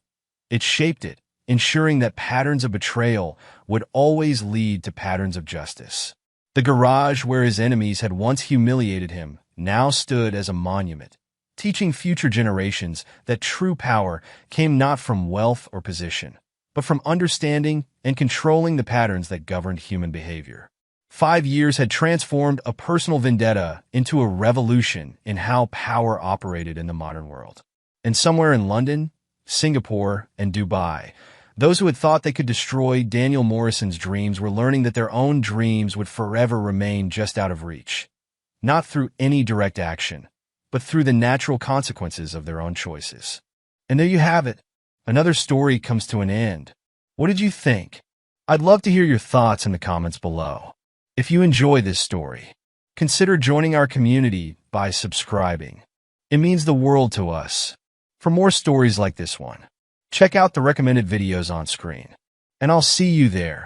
it shaped it, ensuring that patterns of betrayal would always lead to patterns of justice. The garage where his enemies had once humiliated him now stood as a monument, teaching future generations that true power came not from wealth or position, but from understanding and controlling the patterns that governed human behavior. 5 years had transformed a personal vendetta into a revolution in how power operated in the modern world. And somewhere in London, Singapore, and Dubai, those who had thought they could destroy Daniel Morrison's dreams were learning that their own dreams would forever remain just out of reach, not through any direct action, but through the natural consequences of their own choices. And there you have it. Another story comes to an end. What did you think? I'd love to hear your thoughts in the comments below. If you enjoy this story, consider joining our community by subscribing. It means the world to us. For more stories like this one, check out the recommended videos on screen. And I'll see you there.